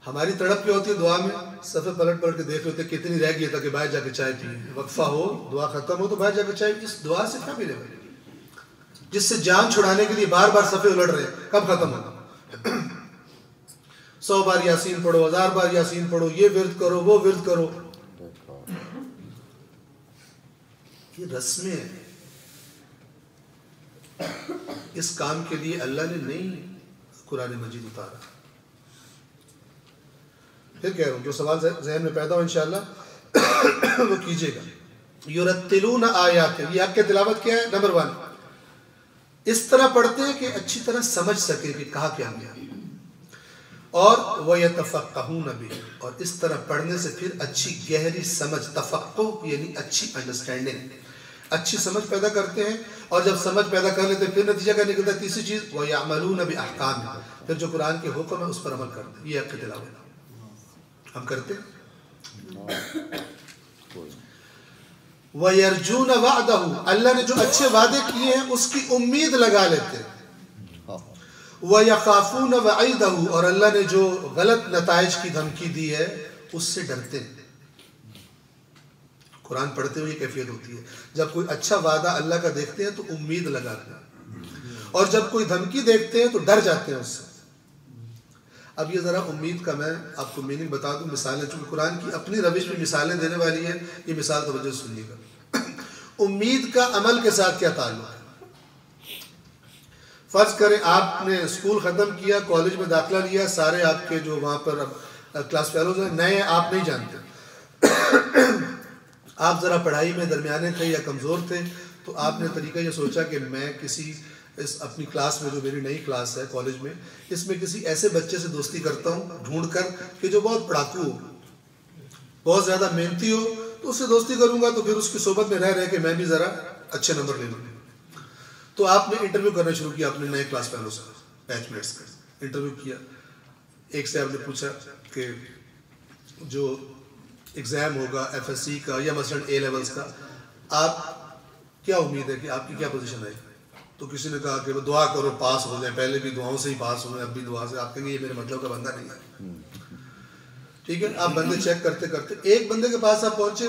ہماری تڑپ کیا ہوتی ہے دعا میں؟ صفحے پلٹ پلٹ کے دیکھ رہے ہوتے ہیں کتنی رہ گئی تاکہ باہر جا کے چائے پیئے، وقفہ ہو دعا ختم ہو تو باہر جا کے چائے۔ اس دعا سے کیا ملے گا جس سے جان چھڑانے کے لیے بار بار صفحے الٹ رہے ہیں، کب ختم ہوگا؟ 100 بار یاسین پڑھو، 1000 بار یاسین پڑھو، یہ ورد کرو، وہ ورد کرو، یہ رسمیں ہیں۔ اس کام کے لیے اللہ نے نہیں قرآن مجید اتارا۔ پھر کہہ رہا ہوں جو سوال ذہن میں پیدا ہو انشاءاللہ وہ کیجئے گا۔ یرتلون آیات، یہ آپ کی تلاوت کیا ہے؟ نمبر 1 اس طرح پڑھتے ہیں کہ اچھی طرح سمجھ سکے کہ کہا کیا گیا، اور وَيَتَفَقَّهُونَ بِهِ، اور اس طرح پڑھنے سے پھر اچھی گہری سمجھ، تفقہ یعنی اچھی انڈرسٹینڈنگ، اچھی سمجھ پیدا کرتے ہیں، اور جب سمجھ پیدا کر لیتے ہیں پھر نتیجہ کیا نکلتا ہے؟ تیسری چیز وَيَعْمَلُونَ بِأَحْكَامِهِ، پھر جو قرآن کے حکم ہے اس پر عمل کرتے ہیں۔ یہ آپ کی تلاوت ہم کرتے ہیں۔ وَيَرْجُونَ وَعْدَهُ، اللہ نے جو اچھے وعدے کیے ہیں اس کی امید لگا لیتے ہیں۔ وَيَخَافُونَ وَعِيدَهُ، اور اللہ نے جو غلط نتائج کی دھمکی دی ہے اس سے ڈرتے ہیں۔ قرآن پڑھتے ہوئے یہ کیفیت ہوتی ہے، جب کوئی اچھا وعدہ اللہ کا دیکھتے ہیں تو امید لگاتے ہیں، اور جب کوئی دھمکی دیکھتے ہیں تو ڈر جاتے ہیں اس سے۔ اب یہ ذرا امید کا میں آپ کو میننگ بتا دوں، مثالیں، چونکہ قرآن کی اپنی روش میں مثالیں دینے والی ہے، یہ مثال توجہ سنیے گا۔ امید کا عمل کے ساتھ کیا تعلق ہے؟ فرض کریں آپ نے اسکول ختم کیا، کالج میں داخلہ لیا، سارے آپ کے جو وہاں پر کلاس فیلوز ہیں نئے، آپ نہیں جانتے، آپ ذرا پڑھائی میں درمیانے تھے یا کمزور تھے، تو آپ نے طریقہ یہ سوچا کہ میں کسی اپنی کلاس میں، جو میری نئی کلاس ہے کالج میں، اس میں کسی ایسے بچے سے دوستی کرتا ہوں ڈھونڈ کر کہ جو بہت پڑھاکو ہو، بہت زیادہ محنتی ہو، تو اس سے دوستی کروں گا تو پھر اس کی صحبت میں رہ کے میں بھی ذرا اچھے نمبر لے لوں گا۔ تو آپ نے انٹرویو کرنا شروع کیا اپنے نئے کلاس فیلو سے، بیچ میٹس کا انٹرویو کیا۔ ایک سے آپ نے پوچھا کہ جو ایگزام ہوگا ایف ایس سی کا یا مثلاً اے لیولز کا، آپ کیا امید ہے کہ آپ کی کیا پوزیشن آئے گی؟ تو کسی نے کہا کہ وہ دعا کرو پاس ہو جائیں، پہلے بھی دعاؤں سے ہی پاس ہوئے، اب بھی دعا سے۔ آپ کہیں گے یہ میرے مطلب کا بندہ نہیں ہے، ٹھیک ہے؟ آپ بندے چیک کرتے کرتے ایک بندے کے پاس آپ پہنچے،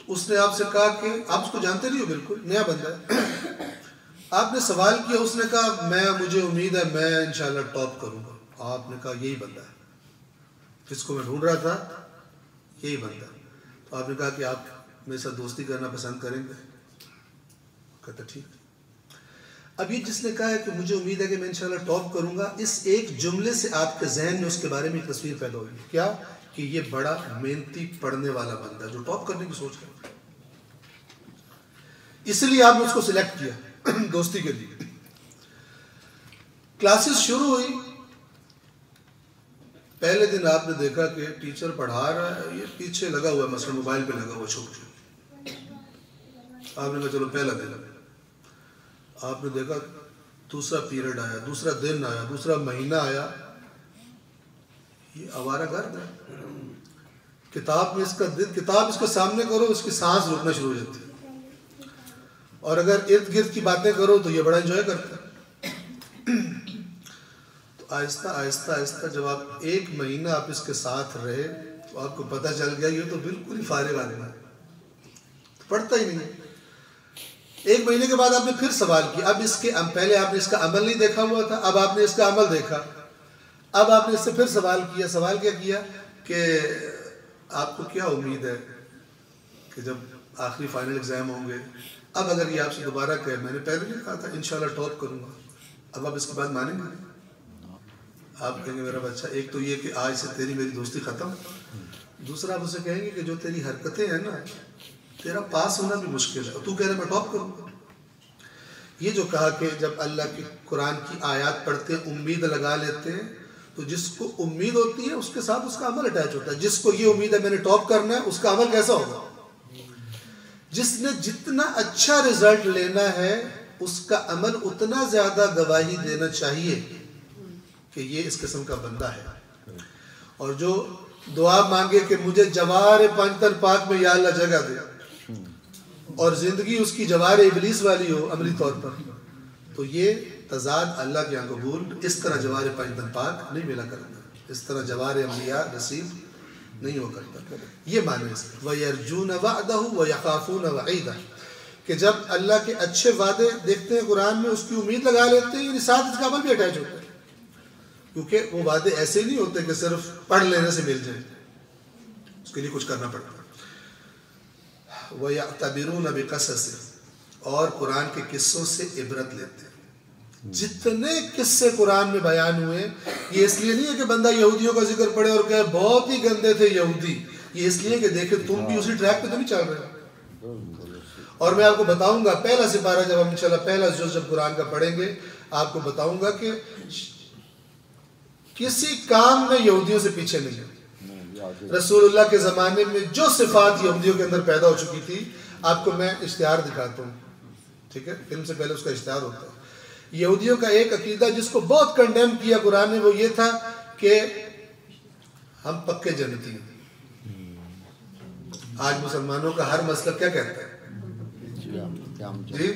اس نے آپ سے کہا کہ آپ اس کو جانتے نہیں ہو، بالکل نیا بندہ ہے، آپ نے سوال کیا، اس نے کہا مجھے امید ہے میں انشاءاللہ ٹاپ کروں گا۔ آپ نے کہا یہی بندہ ہے جس کو میں ڈھونڈ رہا تھا، یہی بندہ۔ تو آپ نے کہا کہ آپ میرے ساتھ دوستی کرنا پسند کریں گے؟ کہتا ٹھیک۔ اب یہ جس نے کہا ہے کہ مجھے امید ہے کہ میں انشاءاللہ ٹاپ کروں گا، اس ایک جملے سے آپ کے ذہن میں اس کے بارے میں ایک تصویر پیدا ہوئی، کیا؟ کہ یہ بڑا محنتی پڑھنے والا بندہ جو ٹاپ کرنے کی سوچ کرتا ہے، اس لیے آپ نے اس کو سلیکٹ کیا دوستی کے لیے۔ کلاسز شروع ہوئی، پہلے دن آپ نے دیکھا کہ ٹیچر پڑھا رہا ہے، یہ پیچھے لگا ہوا ہے، مثلا موبائل پہ لگا ہوا چھپ کے۔ آپ نے کہا چلو پہلا دن ہے، آپ نے دیکھا دوسرا پیریڈ آیا، دوسرا دن آیا، دوسرا مہینہ آیا، یہ آوارہ گرد ہے۔ کتاب میں کتاب اس کے سامنے کرو، اس کی سانس رکنا شروع ہو جاتی ہے، اور اگر ارد گرد کی باتیں کرو تو یہ بڑا انجوائے کرتا ہے۔ تو آہستہ آہستہ آہستہ جب آپ ایک مہینہ آپ اس کے ساتھ رہے تو آپ کو پتہ چل گیا یہ تو بالکل ہی فارغ آدمی ہے، پڑھتا ہی نہیں ہے۔ ایک مہینے کے بعد آپ نے پھر سوال کیا، اب پہلے آپ نے اس کا عمل نہیں دیکھا ہوا تھا، اب آپ نے اس کا عمل دیکھا، اب آپ نے اس سے پھر سوال کیا۔ سوال کیا کہ آپ کو کیا امید ہے کہ جب آخری فائنل ایگزام ہوں گے. اب اگر یہ آپ سے دوبارہ کہے میں نے پہلے بھی کہا تھا انشاءاللہ ٹاپ کروں گا، اب آپ اس کے بعد مانیں گے؟ آپ کہیں گے میرا بچہ ایک تو یہ کہ آج سے تیری میری دوستی ختم، دوسرا آپ اسے کہیں گے کہ جو تیری حرکتیں ہیں نا تیرا پاس ہونا بھی مشکل ہے اور تو کہہ رہے میں ٹاپ کروں گا. یہ جو کہا کہ جب اللہ کی قرآن کی آیات پڑھتے ہیں امید لگا لیتے ہیں، تو جس کو امید ہوتی ہے اس کے ساتھ اس کا عمل اٹیچ ہوتا ہے. جس کو یہ امید ہے میں نے ٹاپ کرنا ہے، اس کا عمل کیسا ہوگا؟ جس نے جتنا اچھا رزلٹ لینا ہے اس کا عمل اتنا زیادہ گواہی دینا چاہیے کہ یہ اس قسم کا بندہ ہے. اور جو دعا مانگے کہ مجھے جوار پنجتن پاک میں یا اللہ جگہ دے، اور زندگی اس کی جوار ابلیس والی ہو عملی طور پر، تو یہ تضاد اللہ کے یہاں قبول اس طرح جوار پنجتن پاک نہیں ملا کرتا، اس طرح جوار انبیاء نصیب نہیں ہو کرتا. یہ معنی اس وَيَرْجُونَ وَعْدَهُ وَيَخَافُونَ وَعِيدَهُ کہ جب اللہ کے اچھے وعدے دیکھتے ہیں قرآن میں اس کی امید لگا لیتے ہیں، یعنی ساتھ اس کا عمل بھی اٹیچ ہوتا ہے. کیونکہ وہ وعدے ایسے نہیں ہوتے کہ صرف پڑھ لینے سے مل جائیں، اس کے لیے کچھ کرنا پڑتا ہے. وَيَعْتَبِرُونَ بِقَصَصِ اور قرآن کے قصوں سے عبرت لیتے ہیں. جتنے قصے قرآن میں بیان ہوئے یہ اس لیے نہیں ہے کہ بندہ یہودیوں کا ذکر پڑھے اور کہے بہت ہی گندے تھے یہودی، یہ اس لیے کہ دیکھیں تم بھی اسی ٹریک پہ تو نہیں چل رہے. اور میں آپ کو بتاؤں گا پہلا سپارہ جب ہم انشاءاللہ پہلا جز جب قرآن کا پڑھیں گے آپ کو بتاؤں گا کہ کسی کام میں یہودیوں سے پیچھے نہیں ہے. رسول اللہ کے زمانے میں جو صفات یہودیوں کے اندر پیدا ہو چکی تھی، آپ کو میں اشتہار دکھاتا ہوں، ٹھیک ہے، فلم سے پہلے اس کا اشتہار ہوتا ہے. یہودیوں کا ایک عقیدہ جس کو بہت کنڈیم کیا قرآن نے وہ یہ تھا کہ ہم پکے جنتی ہیں. آج مسلمانوں کا ہر مسلک کیا کہتا ہے؟ جی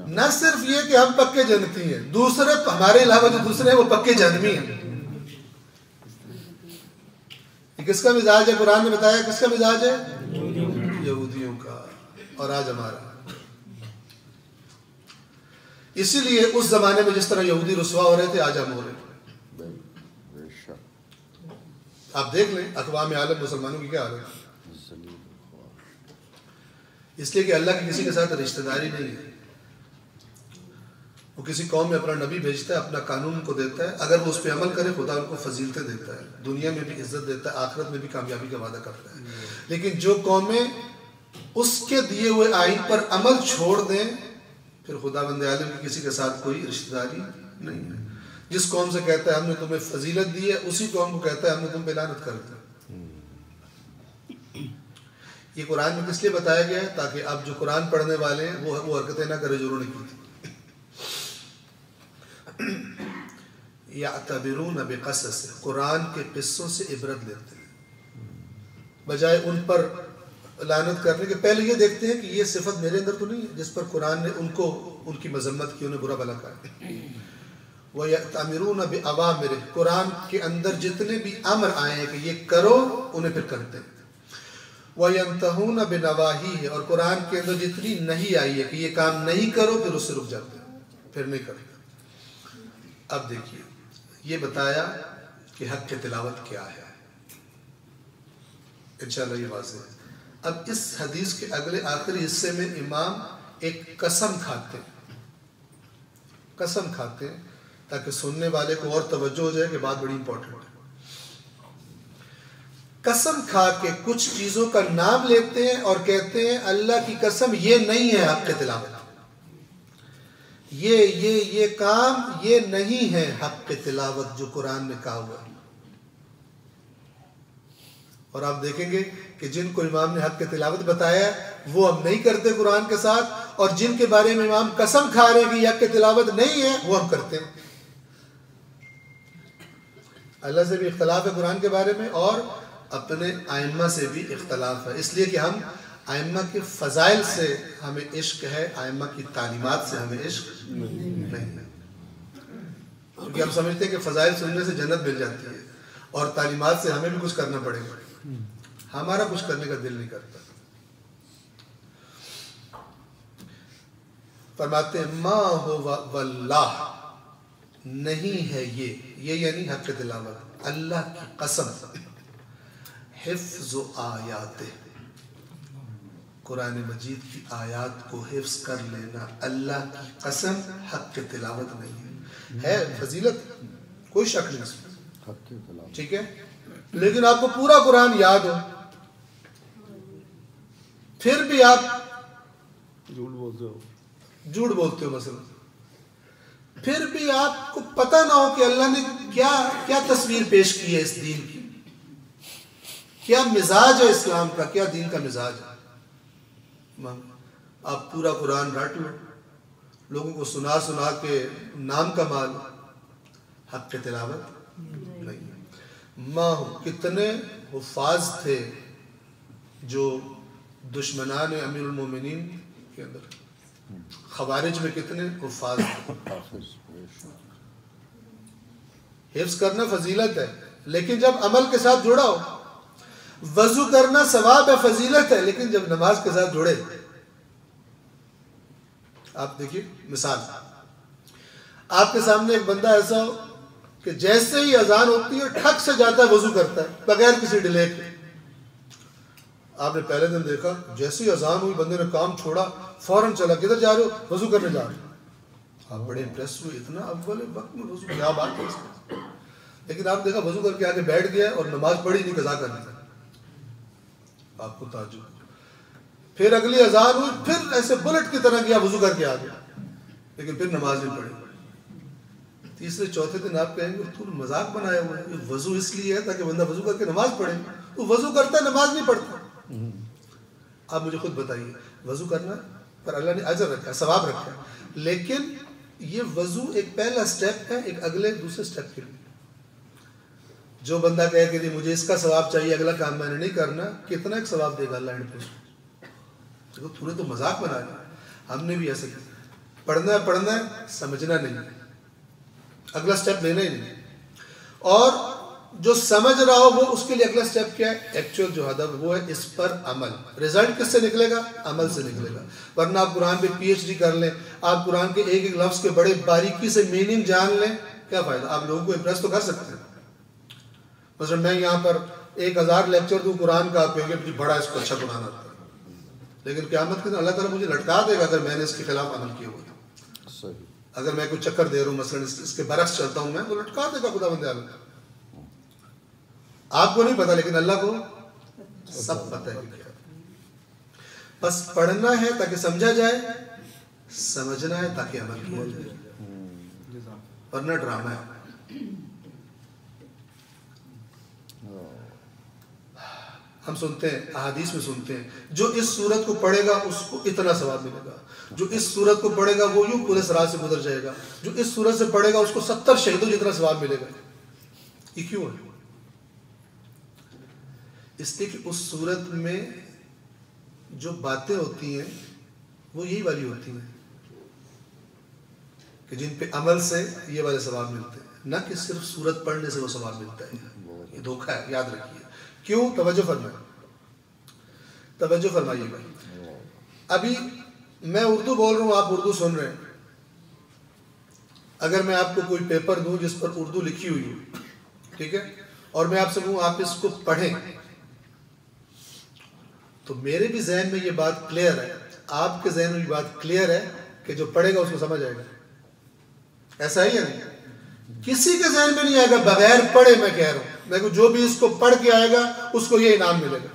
نہ صرف یہ کہ ہم پکے جنتی ہیں، دوسرے ہمارے علاوہ جو دوسرے ہیں وہ پکے جہنمی ہیں. یہ کس کا مزاج ہے؟ قرآن نے بتایا کس کا مزاج ہے؟ یہودیوں کا. اور آج ہمارا. اسی لیے اس زمانے میں جس طرح یہودی رسوا ہو رہے تھے آج ہم ہو رہے ہیں. آپ دیکھ لیں اقوام عالم مسلمانوں کی کیا حالت ہے. اس لیے کہ اللہ کی کسی کے ساتھ رشتہ داری نہیں ہے. وہ کسی قوم میں اپنا نبی بھیجتا ہے، اپنا قانون کو دیتا ہے، اگر وہ اس پہ عمل کرے خدا ان کو فضیلتیں دیتا ہے، دنیا میں بھی عزت دیتا ہے، آخرت میں بھی کامیابی کا وعدہ کرتا ہے. لیکن جو قومیں اس کے دیے ہوئے آئین پر عمل چھوڑ دیں پھر خدا بند عالم کی کسی کے ساتھ کوئی رشتہ داری نہیں ہے. جس قوم سے کہتا ہے ہم نے تمہیں فضیلت دی ہے اسی قوم کو کہتا ہے ہم نے تم پہ لعنت کر دی. یہ قرآن میں کس لیے بتایا گیا ہے؟ تاکہ اب جو قرآن پڑھنے والے ہیں وہ حرکتیں نہ کرے جو انہوں نے کی تھی. یعتبرون بقصص قرآن کے قصوں سے عبرت لیتے ہیں بجائے ان پر لعنت کرنے کے. پہلے یہ دیکھتے ہیں کہ یہ صفت میرے اندر تو نہیں ہے جس پر قرآن نے ان کو ان کی مذمت کی، انہیں برا بھلا کہا. وَيَأْتَمِرُونَ بِأَوَامِرِهِ قرآن کے اندر جتنے بھی امر آئے ہیں کہ یہ کرو انہیں پھر کرتے ہیں. وَيَنْتَهُونَ بِنَوَاهِهِ اور قرآن کے اندر جتنی نہیں آئی ہے کہ یہ کام نہیں کرو پھر اس سے رک جاتے ہیں، پھر نہیں کرتے. اب دیکھیے یہ بتایا کہ حق کی تلاوت کیا ہے، انشاءاللہ یہ واضح ہے. اب اس حدیث کے اگلے آخری حصے میں امام ایک قسم کھاتے ہیں، قسم کھاتے ہیں تاکہ سننے والے کو اور توجہ ہو جائے کہ بات بڑی امپورٹنٹ ہے. قسم کھا کے کچھ چیزوں کا نام لیتے ہیں اور کہتے ہیں اللہ کی قسم یہ نہیں ہے حق کی تلاوت، یہ کام یہ نہیں ہے حق کی تلاوت جو قرآن میں کہا ہوا ہے. اور آپ دیکھیں گے کہ جن کو امام نے حق کی تلاوت بتایا وہ اب نہیں کرتے قرآن کے ساتھ، اور جن کے بارے میں امام قسم کھا رہے ہیں کہ یہ حق کی تلاوت نہیں ہے وہ ہم کرتے ہیں. اللہ سے بھی اختلاف ہے قرآن کے بارے میں اور اپنے ائمہ سے بھی اختلاف ہے، اس لیے کہ ہم ائمہ کے فضائل سے ہمیں عشق ہے، ائمہ کی تعلیمات سے ہمیں عشق نہیں ہے. کیونکہ ہم سمجھتے ہیں کہ فضائل سننے سے جنت مل جاتی ہے اور تعلیمات سے ہمیں بھی کچھ کرنا پڑے گا، ہمارا کچھ کرنے کا دل نہیں کرتا. فرماتے ہیں ما ہو واللہ نہیں ہے یہ یعنی حق تلاوت، اللہ کی قسم، حفظ آیات قرآن مجید کی آیات کو حفظ کر لینا اللہ کی قسم حق کی تلاوت نہیں ہے فضیلت، کوئی شک نہیں اس میں، ٹھیک ہے، لیکن آپ کو پورا قرآن یاد ہو پھر بھی آپ جھوٹ بولتے ہو مثلا، پھر بھی آپ کو پتہ نہ ہو کہ اللہ نے کیا تصویر پیش کی ہے اس دین کی، کیا مزاج ہے اسلام کا، کیا دین کا مزاج ہے، آپ پورا قرآن رٹ لو، لوگوں کو سنا سنا کے نام کما لو، حق کی تلاوت نہیں۔ ماں کتنے حفاظ تھے جو دشمنان امیر المومنین کے اندر، خوارج میں کتنے حفاظ تھے۔ حفظ کرنا فضیلت ہے لیکن جب عمل کے ساتھ جڑا ہو، وضو کرنا ثواب ہے فضیلت ہے لیکن جب نماز کے ساتھ جڑے، آپ دیکھیے مثال، آپ کے سامنے ایک بندہ ایسا ہو کہ جیسے ہی اذان ہوتی ہے ٹھک سے جاتا ہے وضو کرتا ہے بغیر کسی ڈیلے کے، آپ نے پہلے دن دیکھا جیسے ہی اذان ہوئی بندے نے کام چھوڑا فوراً چلا، کدھر جا رہے ہو؟ وضو کرنے جا رہے ہو۔ آپ بڑے امپریس ہوئے، اتنا اول وقت میں وضو، کیا بات ہے اس میں، لیکن آپ دیکھا وضو کر کے آگے بیٹھ گیا اور نماز پڑھی نہیں، قضا کرنی، آپ کو تعجب۔ پھر اگلی اذان ہوئی، پھر ایسے بلٹ کی طرح گیا وضو کر کے آ گیا، لیکن پھر نماز نہیں پڑھی۔ تیسرے چوتھے دن آپ کہیں گے تو مذاق بنایا ہوا ہے، یہ وضو اس لیے ہے تاکہ بندہ وضو کر کے نماز پڑھے، تو وضو کرتا ہے نماز نہیں پڑھتا۔ آپ مجھے خود بتائیے، وضو کرنا پر اللہ نے اجر رکھا ہے، ثواب رکھا ہے، لیکن یہ وضو ایک پہلا سٹیپ ہے ایک اگلے دوسرے سٹیپ کے لیے۔ جو بندہ کہے کہ مجھے اس کا ثواب چاہیے اگلا کام میں نے نہیں کرنا، کتنا ایک ثواب دے گا اللہ اینڈ پہ؟ دیکھو تو نے تو مذاق بنایا، ہم نے بھی ایسے کیا، پڑھنا ہے سمجھنا نہیں، اگلا سٹیپ لینا ہی نہیں، اور جو سمجھ رہا ہو وہ اس کے لیے اگلا سٹیپ کیا ہے، ایکچوئل جو ہدف وہ ہے اس پر عمل۔ رزلٹ کس سے نکلے گا؟ عمل سے نکلے گا۔ ورنہ آپ قرآن پہ پی ایچ ڈی کر لیں، آپ قرآن کے ایک ایک لفظ کے بڑے باریکی سے میننگ جان لیں، کیا فائدہ؟ آپ لوگوں کو امپریس تو کر سکتے ہیں، مثلا میں یہاں پر 1000 لیکچر دوں قرآن کا، آپ کہیں گے بڑا اس کو اچھا قرآن آتا ہے، لیکن قیامت کے دن اللہ تعالیٰ مجھے لٹکا دے گا اگر میں نے اس کے خلاف عمل کیا ہوا۔ اگر میں کوئی چکر دے رہا ہوں مثلا اس کے برعکس چلتا ہوں میں، تو لٹکا دے گا خدا بندے عالم۔ آپ کو نہیں پتا لیکن اللہ کو سب پتہ ہے کیا۔ بس پڑھنا ہے تاکہ سمجھا جائے، سمجھنا ہے تاکہ عمل کیا جائے، ورنہ ڈرامہ ہے۔ ہم سنتے ہیں، احادیث میں سنتے ہیں، جو اس سورت کو پڑھے گا اس کو اتنا ثواب ملے گا، جو اس سورت کو پڑھے گا وہ یوں پورے صراط سے گزر جائے گا، جو اس سورت سے پڑھے گا اس کو 70 شہیدوں جتنا ثواب ملے گا۔ یہ کیوں ہے؟ اس لیے کہ اس سورت میں جو باتیں ہوتی ہیں وہ یہی والی ہوتی ہیں کہ جن پہ عمل سے یہ والے ثواب ملتے ہیں، نہ کہ صرف سورت پڑھنے سے وہ ثواب ملتا ہے۔ یہ دھوکہ ہے، یاد رکھیے۔ کیوں؟ توجہ فرمائیں، توجہ فرمائیے گا۔ ابھی میں اردو بول رہا ہوں، آپ اردو سن رہے ہیں، اگر میں آپ کو کوئی پیپر دوں جس پر اردو لکھی ہوئی ہے، ٹھیک ہے، اور میں آپ سے کہوں آپ اس کو پڑھیں، تو میرے بھی ذہن میں یہ بات کلیئر ہے، آپ کے ذہن میں یہ بات کلیئر ہے کہ جو پڑھے گا اس کو سمجھ آئے گا، ایسا ہی ہے نہیں؟ کسی کے ذہن میں نہیں آئے گا بغیر پڑھے، میں کہہ رہا ہوں، لیکن جو بھی اس کو پڑھ کے آئے گا اس کو یہ انعام ملے گا۔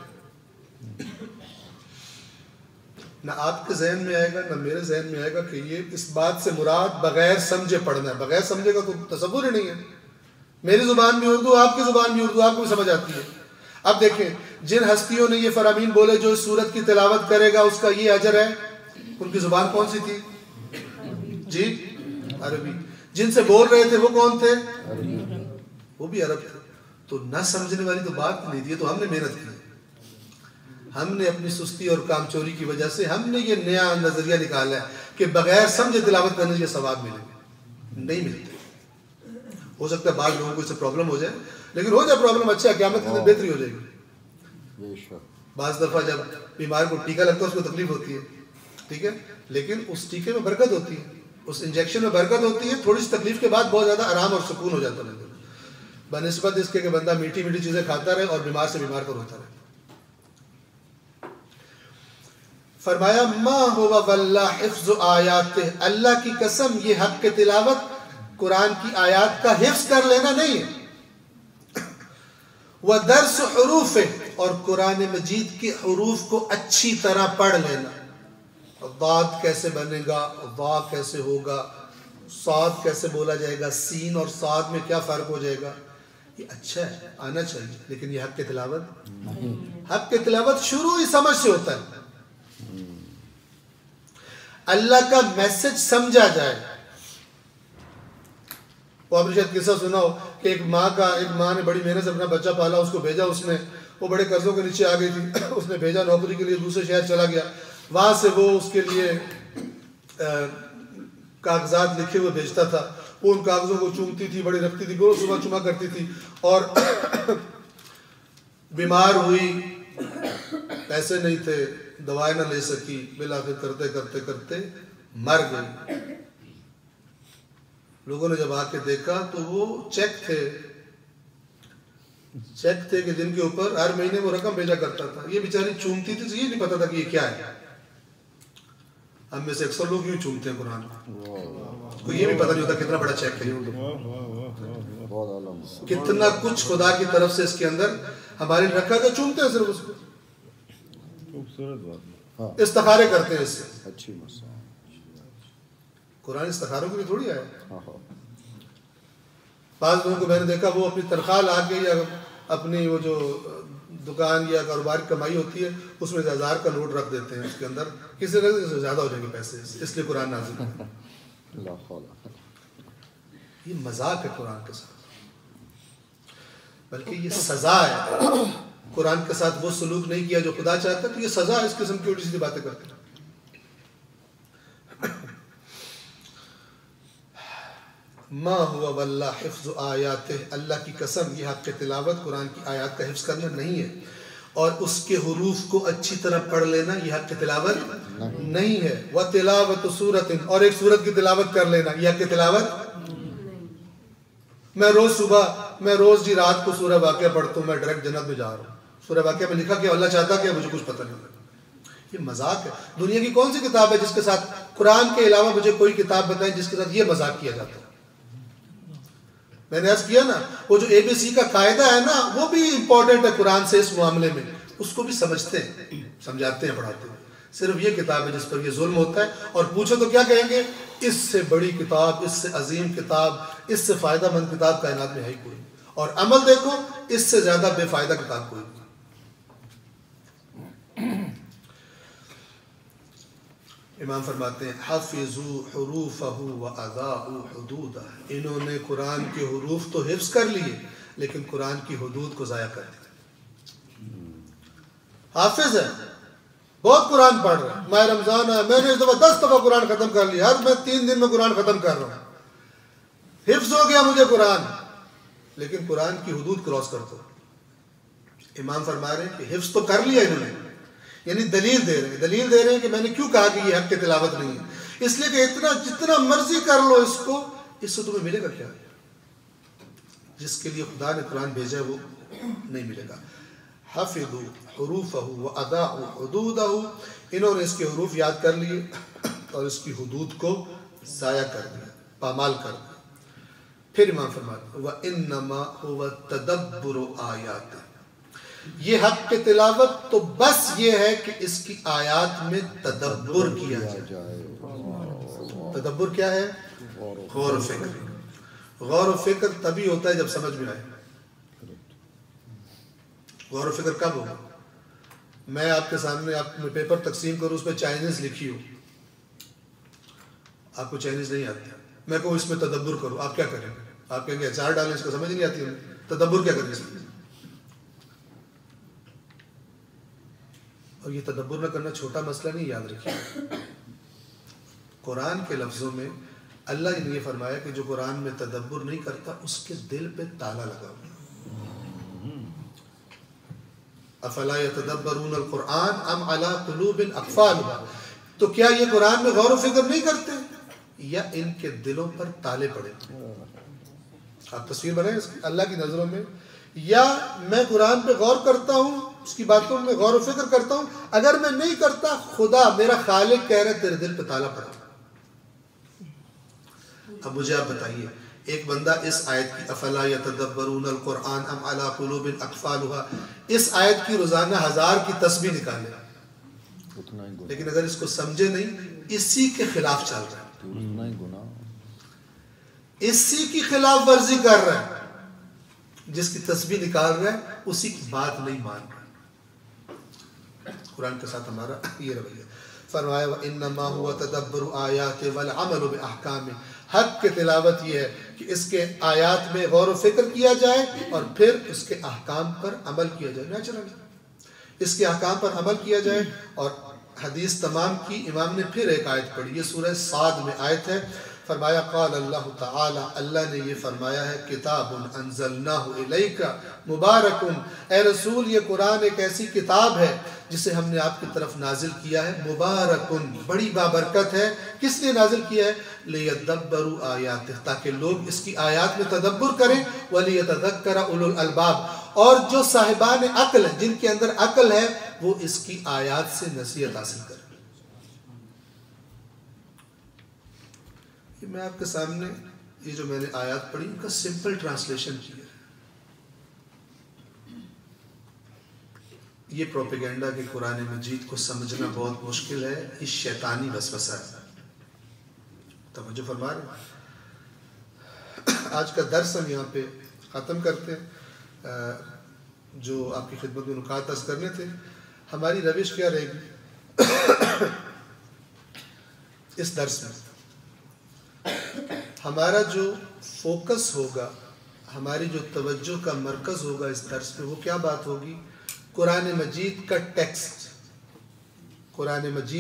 نہ آپ کے ذہن میں آئے گا نہ میرے ذہن میں آئے گا کہ یہ اس بات سے مراد بغیر سمجھے پڑھنا ہے۔ بغیر سمجھے گا تو تصور ہی نہیں ہے۔ میری زبان بھی اردو، آپ کی زبان بھی اردو، آپ کو بھی سمجھ آتی ہے۔ اب دیکھیں، جن ہستیوں نے یہ فرامین بولے جو اس سورت کی تلاوت کرے گا اس کا یہ اجر ہے، ان کی زبان کون سی تھی؟ جی عربی۔ جن سے بول رہے تھے وہ کون تھے؟ وہ بھی عرب تھے۔ تو نہ سمجھنے والی تو بات نہیں تھی، تو ہم نے محنت کی، ہم نے اپنی سستی اور کام چوری کی وجہ سے ہم نے یہ نیا نظریہ نکالا ہے کہ بغیر سمجھے تلاوت کرنے سے ثواب ملے گا، نہیں ملتے۔ ہو سکتا ہے بعض لوگوں کو اس سے پرابلم ہو جائے، لیکن ہو جائے پرابلم اچھا، قیامت کے دن بہتری ہو جائے گی۔ بعض دفعہ جب بیمار کو ٹیکا لگتا ہے اس کو تکلیف ہوتی ہے، ٹھیک ہے، لیکن اس ٹیکے میں برکت ہوتی ہے، اس انجیکشن میں برکت ہوتی ہے، تھوڑی سی تکلیف کے بعد بہت زیادہ آرام اور سکون ہو جاتا ہے بنسبت اس کے کہ بندہ میٹھی میٹھی چیزیں کھاتا رہے اور بیمار سے بیمار پر ہوتا رہے۔ فرمایا ما ہوا واللہ حفظ آیات، اللہ کی قسم یہ حق کے تلاوت قرآن کی آیات کا حفظ کر لینا نہیں ہے، وَدَرْسُ حُرُوفِ، اور قرآن مجید کے حروف کو اچھی طرح پڑھ لینا، ضاد کیسے بنے گا، ضا کیسے ہوگا، صاد کیسے بولا جائے گا، سین اور صاد میں کیا فرق ہو جائے گا، یہ اچھا ہے، آنا چاہیے، لیکن یہ حق کی تلاوت نہیں، حق کی تلاوت شروع ہی سمجھ سے ہوتا ہے، اللہ کا میسج سمجھا جائے۔ وہ آپ نے شاید قصہ سنا ہو کہ ایک ماں نے بڑی محنت سے اپنا بچہ پالا، اس کو بھیجا، اس نے وہ بڑے قرضوں کے نیچے آ گئی تھی، اس نے بھیجا نوکری کے لیے، دوسرے شہر چلا گیا، وہاں سے وہ اس کے لیے کاغذات لکھے ہوئے بھیجتا تھا، وہ ان کاغذوں کو چومتی تھی، بڑی رکھتی تھی، روز صبح چما کرتی تھی، اور بیمار ہوئی، پیسے نہیں تھے، دوائیں نہ لے سکی، بالآخر کرتے کرتے کرتے مر گئی۔ لوگوں نے جب آ کے دیکھا تو وہ چیک تھے کہ جن کے اوپر ہر مہینے وہ رقم بھیجا کرتا تھا، یہ بیچاری چومتی تھی، یہ نہیں پتا تھا کہ یہ کیا ہے۔ ہم میں سے اکثر لوگ یوں چومتے ہیں قرآن کو، یہ بھی پتہ نہیں ہوتا کتنا بڑا چیک ہے، کتنا کچھ خدا کی طرف سے اس کے اندر ہماری رکھا ہے، چومتے ہیں صرف اس کو، استخارے کرتے ہیں اس سے۔ اچھی مسئلہ قرآن استخاروں کے لیے تھوڑی آیا۔ بعض لوگوں کو میں نے دیکھا وہ اپنی تنخواہ لا کے یا اپنی وہ جو دکان یا کاروبار کی کمائی ہوتی ہے اس میں 1000 کا نوٹ رکھ دیتے ہیں، اس کے اندر کسی طرح سے زیادہ ہو جائیں گے پیسے، اس لیے قرآن نازل ہے۔ یہ مذاق ہے قرآن کے ساتھ، بلکہ یہ سزا ہے۔ قرآن کے ساتھ وہ سلوک نہیں کیا جو خدا چاہتا ہے تو یہ سزا ہے، اس قسم کی الٹی سیدھی باتیں کرتے ہیں۔ ما ہوا واللہ حفظ آیاتہ، اللہ کی قسم یہ حق تلاوت قرآن کی آیات کا حفظ کرنا نہیں ہے، اور اس کے حروف کو اچھی طرح پڑھ لینا یہ حق تلاوت نہیں ہے۔ وَتِلَاوَةُ سُورَةٍ، اور ایک سورت کی تلاوت کر لینا یہ حق تلاوت۔ میں روز جی رات کو سورہ واقعہ پڑھتا ہوں، میں ڈائریکٹ جنت میں جا رہا ہوں، سورہ واقعہ میں لکھا کہ اللہ چاہتا کہ مجھے کچھ پتہ نہیں لگا۔ یہ مذاق ہے۔ دنیا کی کون سی کتاب ہے جس کے ساتھ قرآن کے علاوہ مجھے کوئی کتاب بتائیں جس کے ساتھ یہ مذاق کیا جاتا ہے؟ میں نے عرض کیا نا وہ جو ABC کا قاعدہ ہے نا وہ بھی امپورٹنٹ ہے قرآن سے اس معاملے میں، اس کو بھی سمجھتے ہیں، سمجھاتے ہیں، پڑھاتے ہیں۔ صرف یہ کتاب ہے جس پر یہ ظلم ہوتا ہے، اور پوچھو تو کیا کہیں گے؟ اس سے بڑی کتاب، اس سے عظیم کتاب، اس سے فائدہ مند کتاب کائنات میں ہے ہی کوئی، اور عمل دیکھو اس سے زیادہ بے فائدہ کتاب کوئی نہیں۔ امام فرماتے ہیں حفظوا حروفہ واضاءوا حدودہ، انہوں نے قرآن کے حروف تو حفظ کر لیے لیکن قرآن کی حدود کو ضائع کر دیا۔ حافظ ہے، بہت قرآن پڑھ رہا ہے، ماہ رمضان ہے، میں نے اس دفعہ 10 دفعہ قرآن ختم کر لیا، ہر میں 3 دن میں قرآن ختم کر رہا ہوں، حفظ ہو گیا مجھے قرآن، لیکن قرآن کی حدود کراس کرتا ہوں۔ امام فرما رہے ہیں کہ حفظ تو کر لیا انہوں نے، یعنی دلیل دے رہے ہیں کہ میں نے کیوں کہا کہ یہ حق کی تلاوت نہیں ہے، اس لیے کہ جتنا مرضی کر لو اس کو، اس سے تمہیں ملے گا کیا؟ جس کے لیے خدا نے قرآن بھیجا ہے وہ نہیں ملے گا۔ حفظوا حروفہ واضاءوا حدودہ، انہوں نے اس کے حروف یاد کر لیے اور اس کی حدود کو ضائع کر دیا، پامال کر دیا۔ پھر امام فرماتے ہیں وَإِنَّمَا هُوَ تَدَبُّرُ آیَاتِ، یہ حق کے تلاوت تو بس یہ ہے کہ اس کی آیات میں تدبر کیا جائے۔ تدبر کیا ہے؟ غور و فکر۔ غور و فکر تبھی ہوتا ہے جب سمجھ میں آئے۔ غور و فکر کب ہوگا؟ میں آپ کے سامنے آپ میں پیپر تقسیم کروں، اس پہ چائنیز لکھی ہو، آپ کو چائنیز نہیں آتی، میں کہوں اس میں تدبر کرو، آپ کیا کریں گے؟ آپ کہیں گے اچار ڈالیں، اس کو سمجھ نہیں آتی ہمیں، تدبر کیا کریں اس میں؟ اور یہ تدبر نہ کرنا چھوٹا مسئلہ نہیں، یاد رکھیے۔ قرآن کے لفظوں میں اللہ نے یہ فرمایا کہ جو قرآن میں تدبر نہیں کرتا اس کے دل پہ تالا لگا ہوا۔ افلا یتدبرون القرآن ام علی قلوب اقفالها، تو کیا یہ قرآن میں غور و فکر نہیں کرتے یا ان کے دلوں پر تالے پڑے؟ آپ تصویر بنائیں اللہ کی نظروں میں، یا میں قرآن پہ غور کرتا ہوں اس کی باتوں میں غور و فکر کرتا ہوں. اگر میں نہیں کرتا، خدا میرا خالق کہہ رہا ہے تیرے دل پہ تالا پڑا. اب مجھے آپ بتائیے، ایک بندہ اس آیت کی افلا یتدبرون القرآن ام علی قلوب اقفالها، اس آیت کی روزانہ 1000 کی تسبیح نکالے، لیکن اگر اس کو سمجھے نہیں، اسی کے خلاف چل رہا ہے، اسی کی خلاف ورزی کر رہا ہے. جس کی تسبیح نکال رہا ہے اسی کی بات نہیں مان رہا. قرآن کے ساتھ ہمارا یہ رویہ. فرمایا وَإِنَّمَا هُوَ تَدَبُّرُ آيَاتِ وَالْعَمَلُ بِأَحْكَامِ. حق کے تلاوت یہ ہے کہ اس کے آیات میں غور و فکر کیا جائے اور پھر اس کے احکام پر عمل کیا جائے. نیچرل اس کے احکام پر عمل کیا جائے. اور حدیث تمام کی امام نے پھر ایک آیت پڑھی، یہ سورہ صاد میں آیت ہے. فرمایا قال اللہ تعالی، اللہ نے یہ فرمایا ہے کتاب انزلناہ الیک مبارک. اے رسول، یہ قرآن ایک ایسی کتاب ہے جسے ہم نے آپ کی طرف نازل کیا ہے، مبارکن، بڑی بابرکت ہے. کس نے نازل کیا ہے؟ لیدبروا آیاتہ، تاکہ لوگ اس کی آیات میں تدبر کریں. ولیتذکر اولو الالباب، اور جو صاحبان عقل ہیں، جن کے اندر عقل ہے، وہ اس کی آیات سے نصیحت حاصل کریں. میں آپ کے سامنے یہ جو میں نے آیات پڑھی، ان کا سمپل ٹرانسلیشن کیا ہے. یہ پروپیگنڈا کہ قرآن مجید کو سمجھنا بہت مشکل ہے، یہ شیطانی وسوسہ ہے. توجہ فرما رہے ہیں. آج کا درس ہم یہاں پہ ختم کرتے ہیں. جو آپ کی خدمت میں نکات عرض کرنے تھے، ہماری روش کیا رہے گی اس درس میں؟ ہمارا جو فوکس ہوگا، ہماری جو توجہ کا مرکز ہوگا اس درس میں، وہ کیا بات ہوگی؟ قرآن مجید کا ٹیکسٹ، قرآن مجید